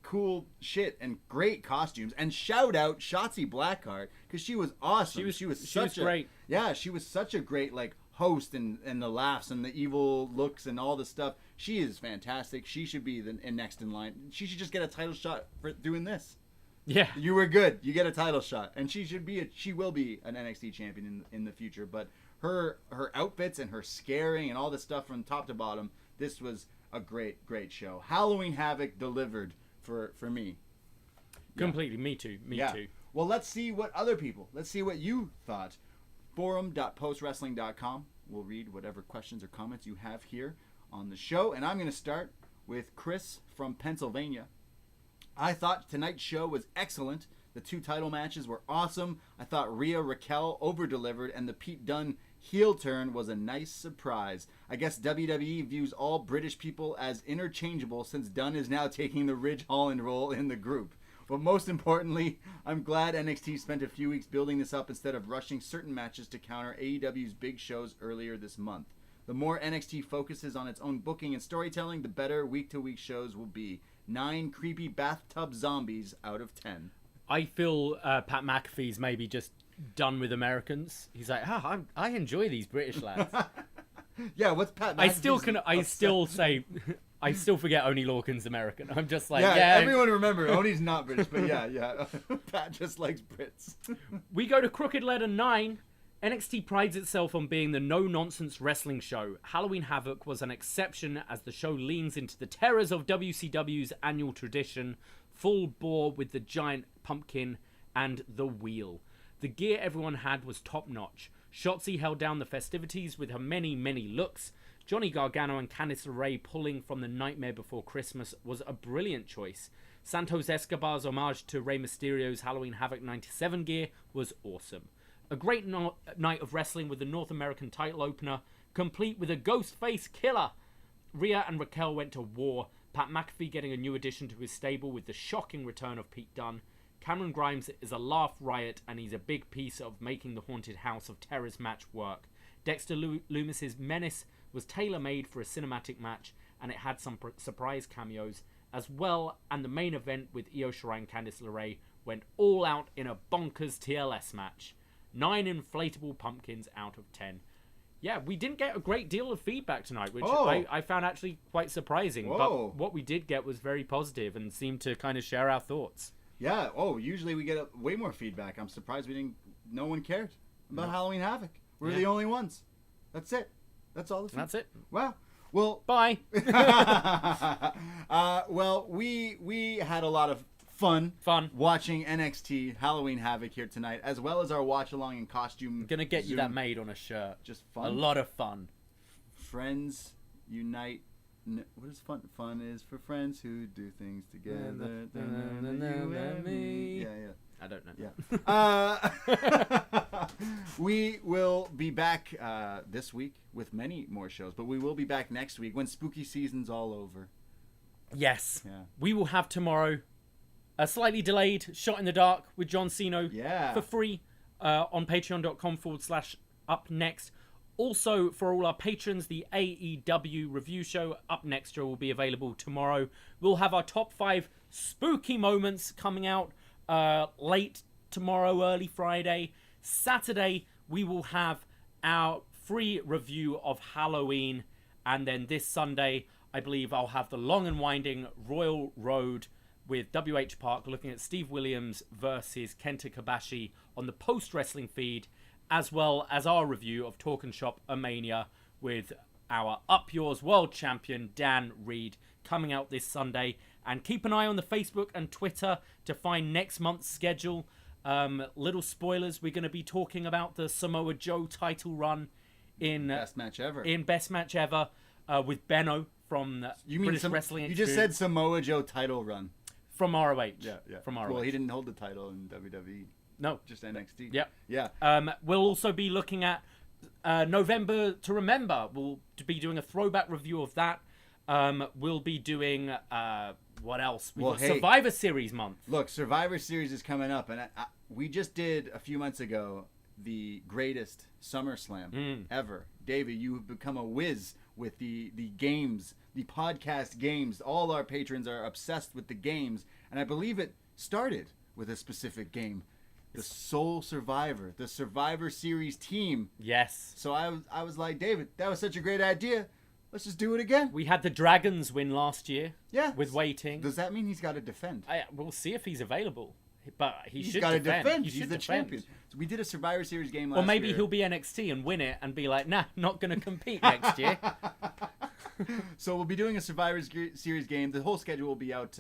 cool shit and great costumes. And shout out Shotzi Blackheart, because she was awesome. She was great. Yeah, she was such a great host and the laughs and the evil looks and all the stuff. She is fantastic. She should be next in line. She should just get a title shot for doing this. Yeah, you were good. You get a title shot, and she will be an NXT champion in the future. But her outfits and her scaring and all the stuff from top to bottom, this was a great show. Halloween Havoc delivered for me. Completely, me too. Well, let's see what you thought. Forum.postwrestling.com. We'll read whatever questions or comments you have here on the show, and I'm going to start with Chris from Pennsylvania. I thought tonight's show was excellent. The 2 title matches were awesome. I thought Rhea Raquel over-delivered, and the Pete Dunne heel turn was a nice surprise. I guess WWE views all British people as interchangeable, since Dunne is now taking the Ridge Holland role in the group. But most importantly, I'm glad NXT spent a few weeks building this up instead of rushing certain matches to counter AEW's big shows earlier this month. The more NXT focuses on its own booking and storytelling, the better week-to-week shows will be. 9 creepy bathtub zombies out of 10. I feel Pat McAfee's maybe just done with Americans. He's like, I enjoy these British lads. Yeah, what's Pat McAfee? I still forget Oney Lorcan's American. I'm just like, everyone remember, Oney's not British, but yeah. Pat just likes Brits. We go to Crooked Letter 9. NXT prides itself on being the no-nonsense wrestling show. Halloween Havoc was an exception as the show leans into the terrors of WCW's annual tradition, full bore with the giant pumpkin and the wheel. The gear everyone had was top-notch. Shotzi held down the festivities with her many, many looks. Johnny Gargano and Candice LeRae pulling from the Nightmare Before Christmas was a brilliant choice. Santos Escobar's homage to Rey Mysterio's Halloween Havoc 97 gear was awesome. A great night of wrestling with the North American title opener, complete with a Ghostface killer. Rhea and Raquel went to war, Pat McAfee getting a new addition to his stable with the shocking return of Pete Dunne. Cameron Grimes is a laugh riot, and he's a big piece of making the Haunted House of Terror's match work. Dexter Lumis' menace was tailor-made for a cinematic match, and it had some surprise cameos as well, and the main event with Io Shirai and Candice LeRae went all out in a bonkers TLS match. 9 inflatable pumpkins out of 10. Yeah, we didn't get a great deal of feedback tonight, which I found actually quite surprising. Whoa. But what we did get was very positive and seemed to kind of share our thoughts. Yeah. Usually we get way more feedback. I'm surprised no one cared about Halloween Havoc. We're the only ones. That's it. That's all the feedback. That's it. Wow. Well, bye. Well, we had a lot of fun watching NXT Halloween Havoc here tonight, as well as our watch along and costume. I'm gonna get you that made on a shirt. Just fun. A lot of fun. Friends unite. What is fun? Fun is for friends who do things together. You and me. Yeah. I don't know. Yeah. We will be back this week with many more shows, but we will be back next week when spooky season's all over. Yes. Yeah. We will have tomorrow a slightly delayed Shot in the Dark with John Cena for free on patreon.com/upNXT. Also, for all our patrons, the AEW review show upNXT will be available tomorrow. We'll have our top 5 spooky moments coming out late tomorrow, early Friday. Saturday, we will have our free review of Halloween. And then this Sunday, I believe I'll have the long and winding Royal Road with WH Park looking at Steve Williams versus Kenta Kobashi on the post-wrestling feed, as well as our review of Talk and Shop Mania with our Up Yours World Champion, Dan Reed, coming out this Sunday. And keep an eye on the Facebook and Twitter to find next month's schedule. Little spoilers, we're going to be talking about the Samoa Joe title run in Best Match Ever. With Benno from British Wrestling You just said Samoa Joe title run. From ROH. Yeah. From ROH. Well, he didn't hold the title in WWE. No. Just NXT. Yeah. We'll also be looking at November to Remember. We'll be doing a throwback review of that. We'll be doing, what else? We've got Survivor Series month. Look, Survivor Series is coming up, and we just did a few months ago the greatest SummerSlam ever. Davey, you have become a whiz with the games, the podcast games. All our patrons are obsessed with the games, and I believe it started with a specific game. The Sole Survivor, the Survivor Series team. Yes. So I was like, David, that was such a great idea. Let's just do it again. We had the Dragons win last year. Yeah. With waiting. Does that mean he's got to defend? We'll see if he's available. But he's got to defend. He's the champion. So we did a Survivor Series game last year. Or maybe year. he'll be NXT and win it and be like, nah, not going to compete next year. So we'll be doing a Survivor Series game. The whole schedule will be out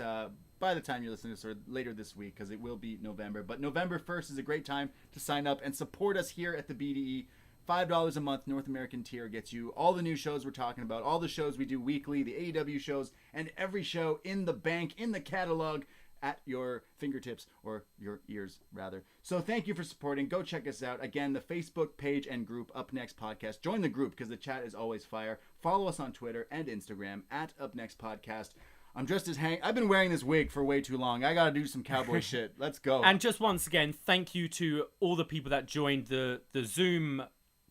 by the time you listen to this, or later this week, because it will be November. But November 1st is a great time to sign up and support us here at the BDE. $5 a month North American tier gets you all the new shows we're talking about, all the shows we do weekly, the AEW shows, and every show in the bank, in the catalog, at your fingertips, or your ears, rather. So thank you for supporting. Go check us out. Again, the Facebook page and group, upNXT Podcast. Join the group, because the chat is always fire. Follow us on Twitter and Instagram, at upNXT Podcast. I'm dressed as Hank. I've been wearing this wig for way too long. I got to do some cowboy shit. Let's go. And just once again, thank you to all the people that joined the Zoom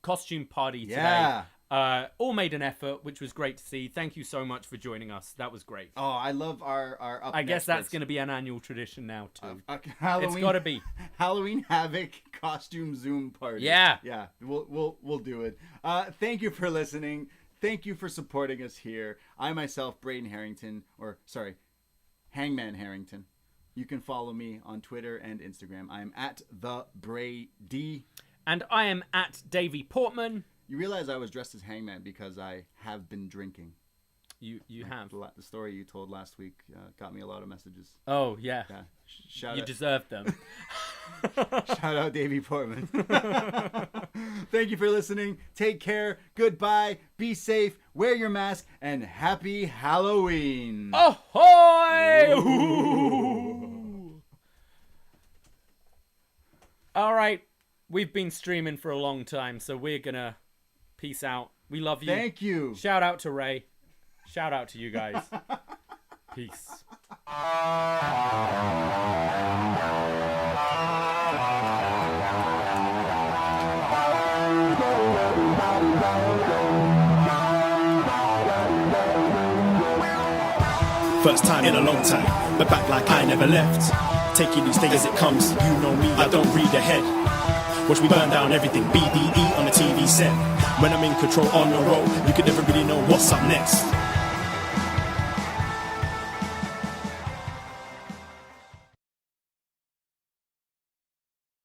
costume party today. All made an effort, which was great to see. Thank you so much for joining us. That was great. Oh, I love our up I guess that's going to be an annual tradition now too. Halloween, it's got to be Halloween Havoc costume Zoom party. Yeah. We'll do it. Thank you for listening. Thank you for supporting us here. I myself, Braden Herrington, Hangman Herrington. You can follow me on Twitter and Instagram. I am at the Brady. And I am at Davie Portman. You realize I was dressed as Hangman because I have been drinking. You have. The story you told last week got me a lot of messages. Oh, yeah. Shout you out. deserved them. Shout out Davie Portman. Thank you for listening. Take care. Goodbye. Be safe. Wear your mask. And happy Halloween. Ahoy! Ooh. All right. We've been streaming for a long time, so we're going to peace out. We love you. Thank you. Shout out to Ray. Shout out to you guys. Peace. First time in a long time, but back like I never left. Taking each day as it comes, you know me, I don't read ahead. Watch me burn down everything, BDE on the TV set. When I'm in control on the road, you can never really know what's up next.